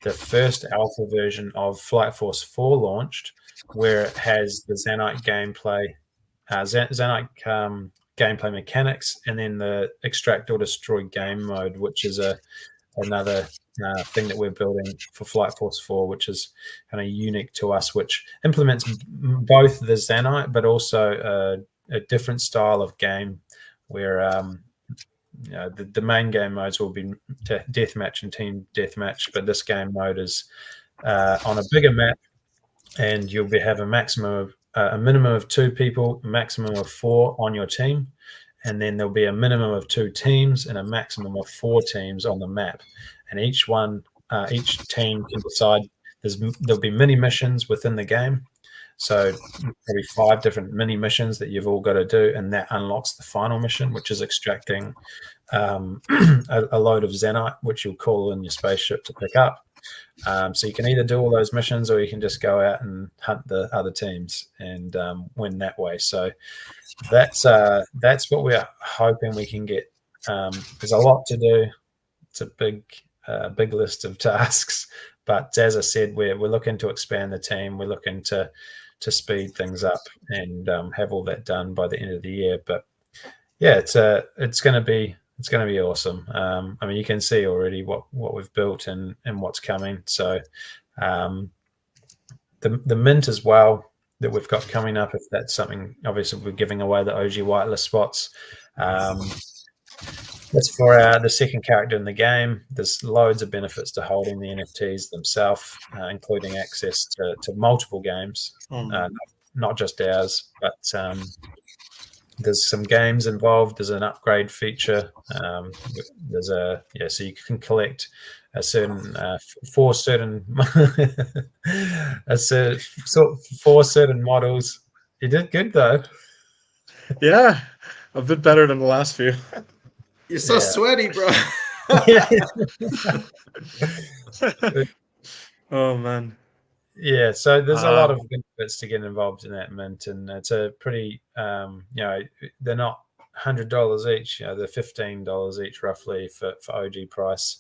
the first alpha version of Flight Force 4 launched, where it has the Xanite gameplay, gameplay mechanics, and then the extract or destroy game mode, which is another thing that we're building for Flight Force 4, which is kind of unique to us, which implements both the Xanite, but also a different style of game where the main game modes will be deathmatch and team deathmatch, but this game mode is on a bigger map, and you'll have a minimum of 2 people, a maximum of 4 on your team, and then there'll be a minimum of 2 teams and a maximum of 4 teams on the map. And each team can decide. There'll be mini missions within the game. So probably 5 different mini missions that you've all got to do, and that unlocks the final mission, which is extracting a load of Xanite, which you'll call in your spaceship to pick up. So you can either do all those missions, or you can just go out and hunt the other teams and win that way. So that's what we're hoping we can get. There's a lot to do. It's a big list of tasks, but as I said, we're looking to expand the team. We're looking to speed things up and have all that done by the end of the year. But yeah, it's going to be awesome. I mean, you can see already what we've built and what's coming. So the mint as well that we've got coming up, if that's something, obviously we're giving away the OG whitelist spots. That's for the second character in the game. There's loads of benefits to holding the NFTs themselves, including access to multiple games, not just ours, but there's some games involved. There's an upgrade feature. There's so you can collect a certain four certain four certain models. You did good though. Yeah, a bit better than the last few. You're so sweaty, bro. Oh man. Yeah, so there's a lot of benefits to getting involved in that mint, and it's a pretty, they're not $100 each. They're $15 each roughly for OG price.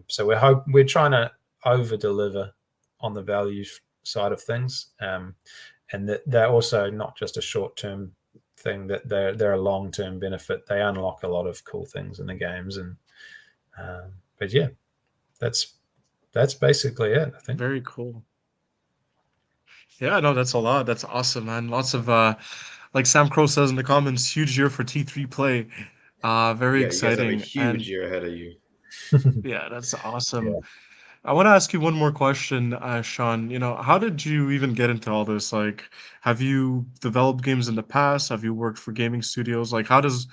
So we're trying to over deliver on the value side of things, and that they're also not just a short term thing. That they're a long term benefit. They unlock a lot of cool things in the games, and but yeah, that's basically it, I think. Very cool. Yeah, no, that's a lot. That's awesome, man. Lots of like Sam Crow says in the comments, huge year for T3 play. Very Yeah, you guys have a exciting. huge year ahead of you. Yeah, that's awesome. I want to ask you one more question, Sean. How did you even get into all this? Like, have you developed games in the past? Have you worked for gaming studios? Like, how does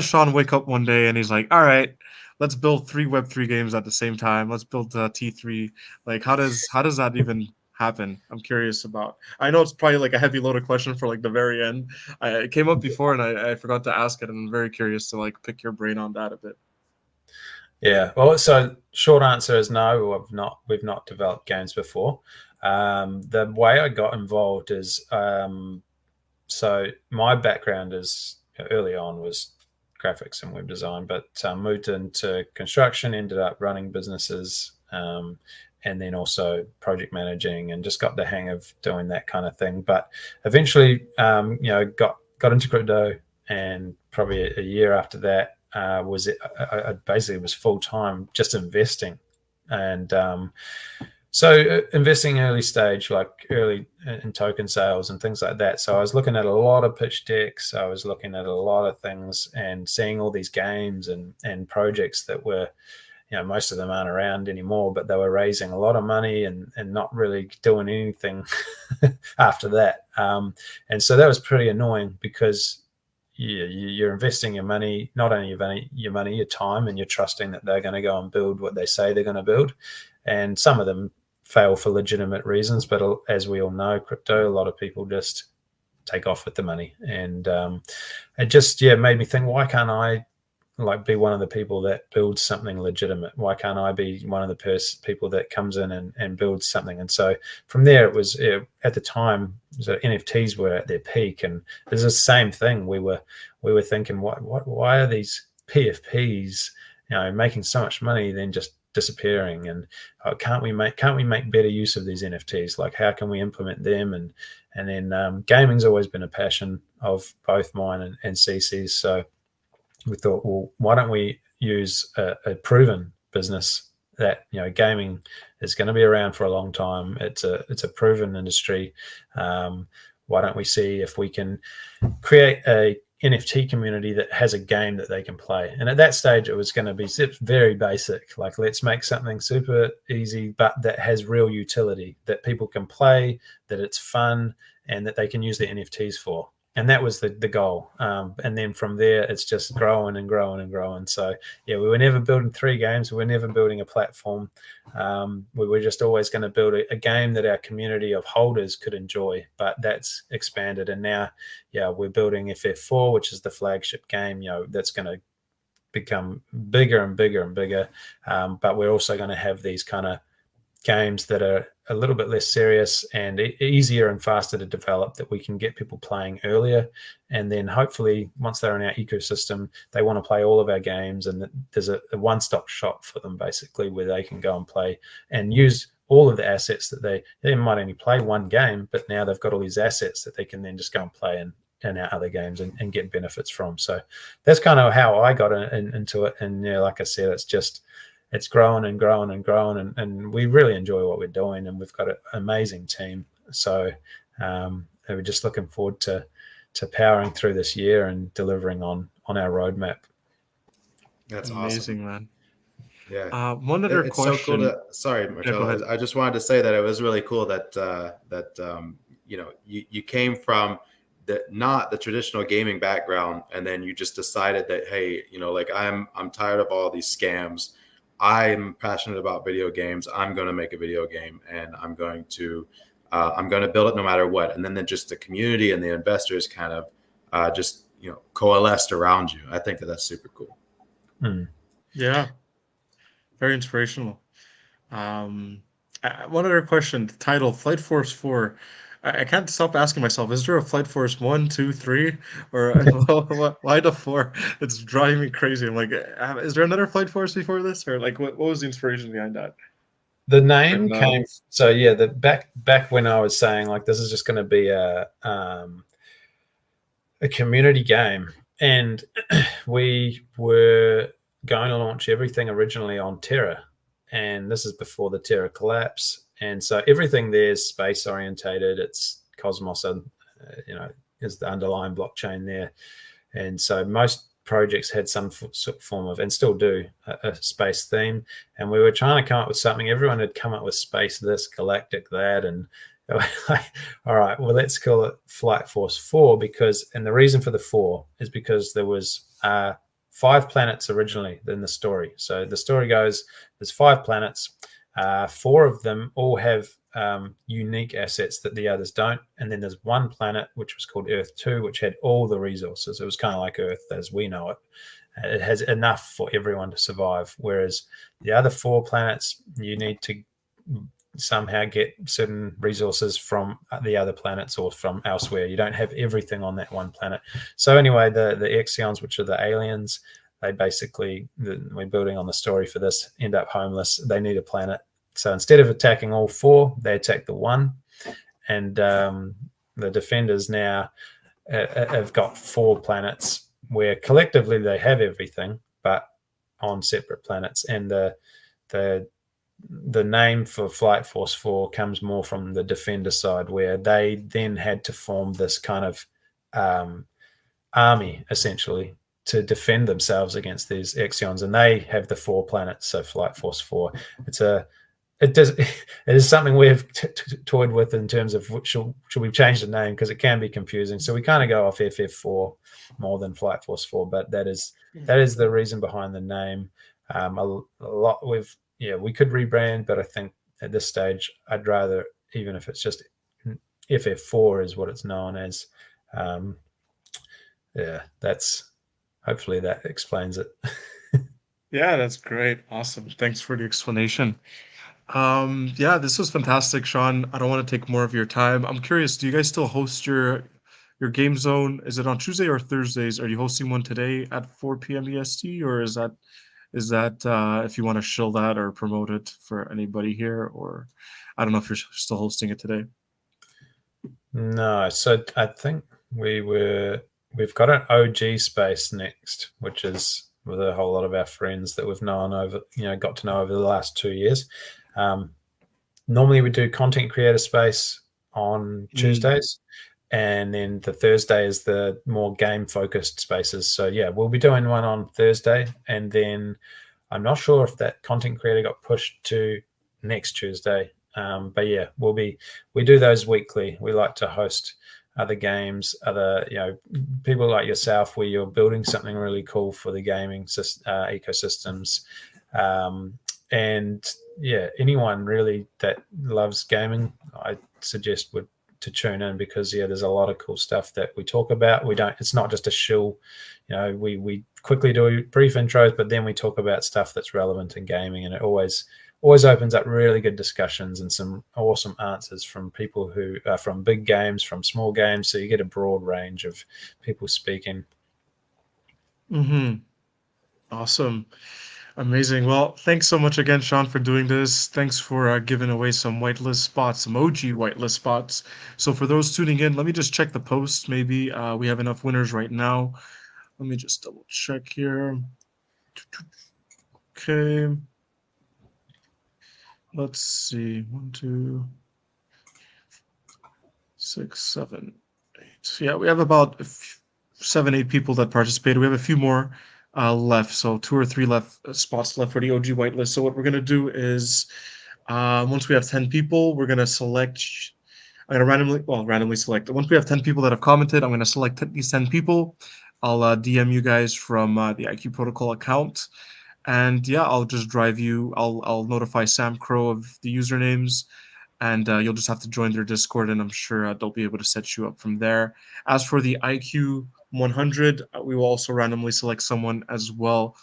Sean wake up one day and he's like, all right, let's build three Web3 games at the same time. Let's build T3. Like, how does that even happen? I'm curious about. I know it's probably like a heavy loaded question for like the very end. It came up before and I forgot to ask it, and I'm very curious to like pick your brain on that a bit. Yeah, well, so short answer is no. We've not developed games before. The way I got involved is so my background is early on was graphics and web design, but moved into construction, ended up running businesses, and then also project managing, and just got the hang of doing that kind of thing. But eventually, got into crypto, and probably a year after that, I basically was full time just investing, and so investing early stage, like early in token sales and things like that. So I was looking at a lot of pitch decks. I was looking at a lot of things and seeing all these games and projects that were, most of them aren't around anymore, but they were raising a lot of money and not really doing anything after that. And so that was pretty annoying, because you're investing your money, not only your money, your time, and you're trusting that they're going to go and build what they say they're going to build. And some of them fail for legitimate reasons, but as we all know, crypto, a lot of people just take off with the money. And it just made me think, why can't I be one of the people that builds something legitimate? Why can't I be one of the people that comes in and builds something? And so from there, it was at the time, so NFTs were at their peak, and there's the same thing. We were thinking, why are these PFPs making so much money, then just disappearing? And can't we make better use of these NFTs? Like, how can we implement them? And then gaming's always been a passion of both mine and CC's. So we thought, well, why don't we use a proven business that, gaming is going to be around for a long time. It's a proven industry. Why don't we see if we can create a NFT community that has a game that they can play? And at that stage, it was going to be very basic. Like, let's make something super easy, but that has real utility, that people can play, that it's fun, and that they can use the NFTs for. And that was the goal. And then from there, it's just growing and growing and growing. So, we were never building 3 games. We were never building a platform. We were just always going to build a game that our community of holders could enjoy. But that's expanded. And now, we're building FF4, which is the flagship game, that's going to become bigger and bigger and bigger. But we're also going to have these kind of games that are a little bit less serious and easier and faster to develop, that we can get people playing earlier. And then hopefully once they're in our ecosystem, they want to play all of our games, and there's a one-stop shop for them, basically, where they can go and play and use all of the assets that they might only play one game, but now they've got all these assets that they can then just go and play in our other games and get benefits from. So that's kind of how I got into it. And like I said, it's growing and growing and growing, and we really enjoy what we're doing, and we've got an amazing team. So we're just looking forward to powering through this year and delivering on our roadmap. That's awesome. Amazing, man. Yeah. One other It's so cool question. to. Sorry, Yeah, go ahead. Marcello. I just wanted to say that it was really cool that you came from not the traditional gaming background, and then you just decided that, hey, like I'm tired of all these scams. I'm passionate about video games. I'm going to make a video game, and I'm going to build it no matter what. And then just the community and the investors kind of just coalesced around you. I think that's super cool. Yeah, very inspirational. One other question. The title, Flight Force 4. I can't stop asking myself, is there a Flight Force 1, 2, 3? Or why the 4? It's driving me crazy. I'm like, is there another Flight Force before this? Or like, what was the inspiration behind that? The name And, came. So yeah, the back when I was saying like this is just going to be a community game, and we were going to launch everything originally on Terra, and this is before the Terra collapse, and so everything there is space orientated. It's Cosmos, is the underlying blockchain there, and so most projects had some form of, and still do, a space theme, and we were trying to come up with something. Everyone had come up with space this, galactic that, and all right, well, let's call it Flight Force 4 and the reason for the 4 is because there was 5 planets originally in the story. So the story goes, there's 5 planets, 4 of them all have unique assets that the others don't, and then there's one planet which was called Earth 2, which had all the resources. It was kind of like Earth as we know it. It has enough for everyone to survive, whereas the other 4 planets, you need to somehow get certain resources from the other planets or from elsewhere. You don't have everything on that one planet. So anyway, the Exions, which are the aliens, they basically, we're building on the story for this, end up homeless. They need a planet. So instead of attacking all 4, they attack the one. And the defenders now have got 4 planets where collectively they have everything, but on separate planets. And the name for Flight Force 4 comes more from the defender side, where they then had to form this kind of army, essentially, to defend themselves against these Exions. And they have the 4 planets, so Flight Force 4. It is something we've toyed with in terms of should we change the name, because it can be confusing. So we kind of go off FF4 more than Flight Force 4, but that is the reason behind the name. A lot we could rebrand, but I think at this stage I'd rather, even if it's just FF4 is what it's known as. That's hopefully that explains it. Yeah, that's great. Awesome. Thanks for the explanation. Yeah, this was fantastic, Sean. I don't want to take more of your time. I'm curious, do you guys still host your game zone? Is it on Tuesday or Thursdays? Are you hosting one today at 4 p.m. EST, or is that if you want to shill that or promote it for anybody here, or I don't know if you're still hosting it today. No, so I think we've got an OG space next, which is with a whole lot of our friends that we've got to know over the last 2 years. Normally we do content creator space on Tuesdays, and then the Thursday is the more game focused spaces. So yeah, we'll be doing one on Thursday, and then I'm not sure if that content creator got pushed to next Tuesday. But yeah, we do those weekly. We like to host other games, other people like yourself, where you're building something really cool for the gaming ecosystems. And yeah, anyone really that loves gaming, I suggest to tune in, because there's a lot of cool stuff that we talk about. It's not just a shill, we quickly do brief intros, but then we talk about stuff that's relevant in gaming, and it always opens up really good discussions and some awesome answers from people who are from big games, from small games. So you get a broad range of people speaking. Awesome. Amazing. Well, thanks so much again, Sean, for doing this. Thanks for giving away some whitelist spots, some OG whitelist spots. So for those tuning in, let me just check the post. Maybe we have enough winners right now. Let me just double check here. Okay. Let's see. 1, 2, 6, 7, 8. Yeah, we have about 7, 8 people that participated. We have a few more left, so 2 or 3 spots left for the OG whitelist. So what we're gonna do is, once we have 10 people, we're gonna select. I'm gonna randomly select. Once we have 10 people that have commented, I'm gonna select these 10 people. I'll DM you guys from the IQ Protocol account, and yeah, I'll just drive you. I'll notify Sam Crow of the usernames, and you'll just have to join their Discord, and I'm sure they'll be able to set you up from there. As for the IQ 100, we will also randomly select someone as well.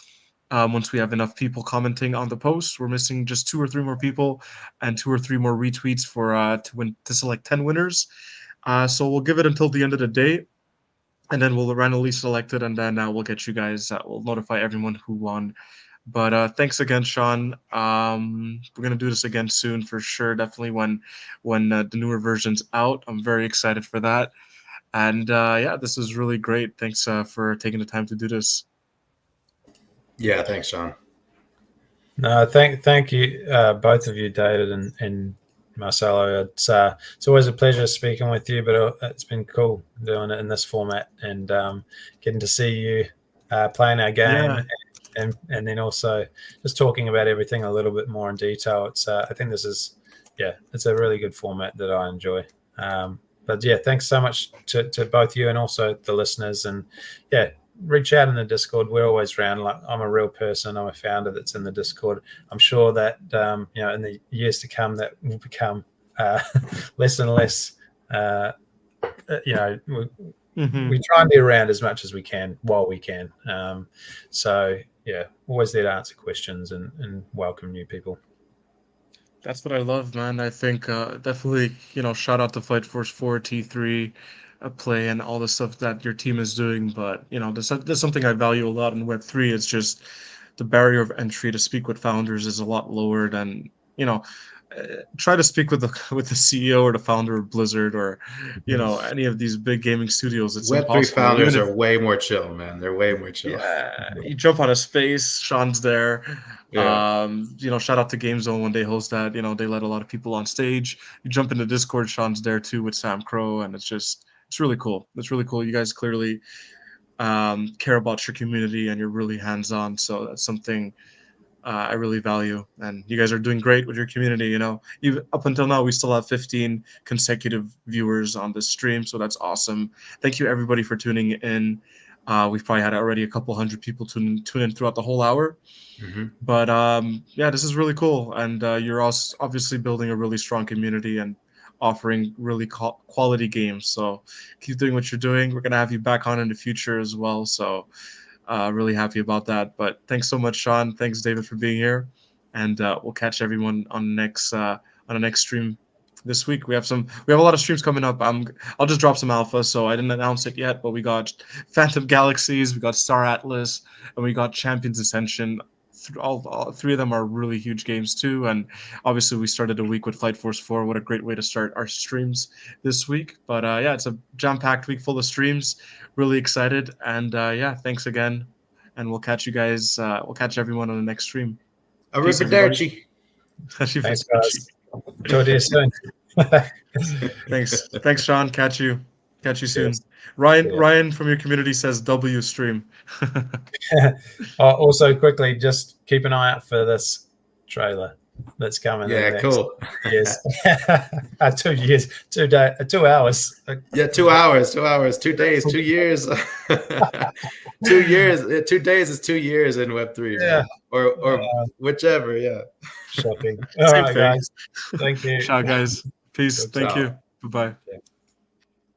Once we have enough people commenting on the post, we're missing just 2 or 3 more people and 2 or 3 more retweets for to select 10 winners. So we'll give it until the end of the day, and then we'll randomly select it, and then we'll get you guys. We'll notify everyone who won. But thanks again, Sean. We're gonna do this again soon for sure. Definitely when the newer version's out. I'm very excited for that. And yeah, this is really great. Thanks for taking the time to do this. Yeah, thanks, Sean. No, thank you, both of you, David and Marcelo. It's always a pleasure speaking with you, but it's been cool doing it in this format and getting to see you playing our game. Yeah. And then also just talking about everything a little bit more in detail. It's I think this is, it's a really good format that I enjoy. But yeah, thanks so much to both you and also the listeners. And yeah, reach out in the Discord. We're always around. Like, I'm a real person. I'm a founder that's in the Discord. I'm sure that in the years to come that will become less and less. We try and be around as much as we can while we can. So yeah, always there to answer questions and welcome new people. That's what I love, man. I think definitely, shout out to Fight Force 4, T3, Play, and all the stuff that your team is doing. But, there's something I value a lot in Web3. It's just the barrier of entry to speak with founders is a lot lower than, try to speak with the CEO or the founder of Blizzard or, any of these big gaming studios. It's Web3 impossible. founders are way more chill, man. They're way more chill. Yeah, you jump on his face. Sean's there. Yeah. Shout out to Game Zone when they host that. They let a lot of people on stage. You jump into Discord, Sean's there too with Sam Crow, and it's really cool. It's really cool. You guys clearly care about your community and you're really hands-on. So that's something I really value. And you guys are doing great with your community. Even up until now, we still have 15 consecutive viewers on this stream, so that's awesome. Thank you everybody for tuning in. We've probably had already a couple hundred people tune in throughout the whole hour. Mm-hmm. But yeah, this is really cool. And you're also obviously building a really strong community and offering really quality games. So keep doing what you're doing. We're going to have you back on in the future as well. So really happy about that. But thanks so much, Sean. Thanks, David, for being here. And we'll catch everyone on the next stream this week. We have a lot of streams coming up. I'll just drop some alpha, so I didn't announce it yet, but we got Phantom Galaxies, we got Star Atlas, and we got Champions Ascension. All 3 of them are really huge games too, and obviously we started a week with Flight Force 4. What a great way to start our streams this week. But yeah, it's a jam-packed week full of streams. Really excited, and yeah, thanks again, and we'll catch you guys. We'll catch everyone on the next stream. Arrivederci. Thanks, guys. Talk to you soon. Thanks, Sean. Catch you soon. Yes. Ryan from your community says W stream. Also, quickly, just keep an eye out for this trailer that's coming. Yeah, cool. 2 years. 2 years, 2 hours. Yeah, 2 hours, 2 hours, 2 days, 2 years. 2 years, 2 days is 2 years in Web3. Yeah. Or whichever, yeah. Shocking. All right, guys. Thank you. Ciao, guys. Peace. Ciao. Thank you. Bye-bye. Yeah.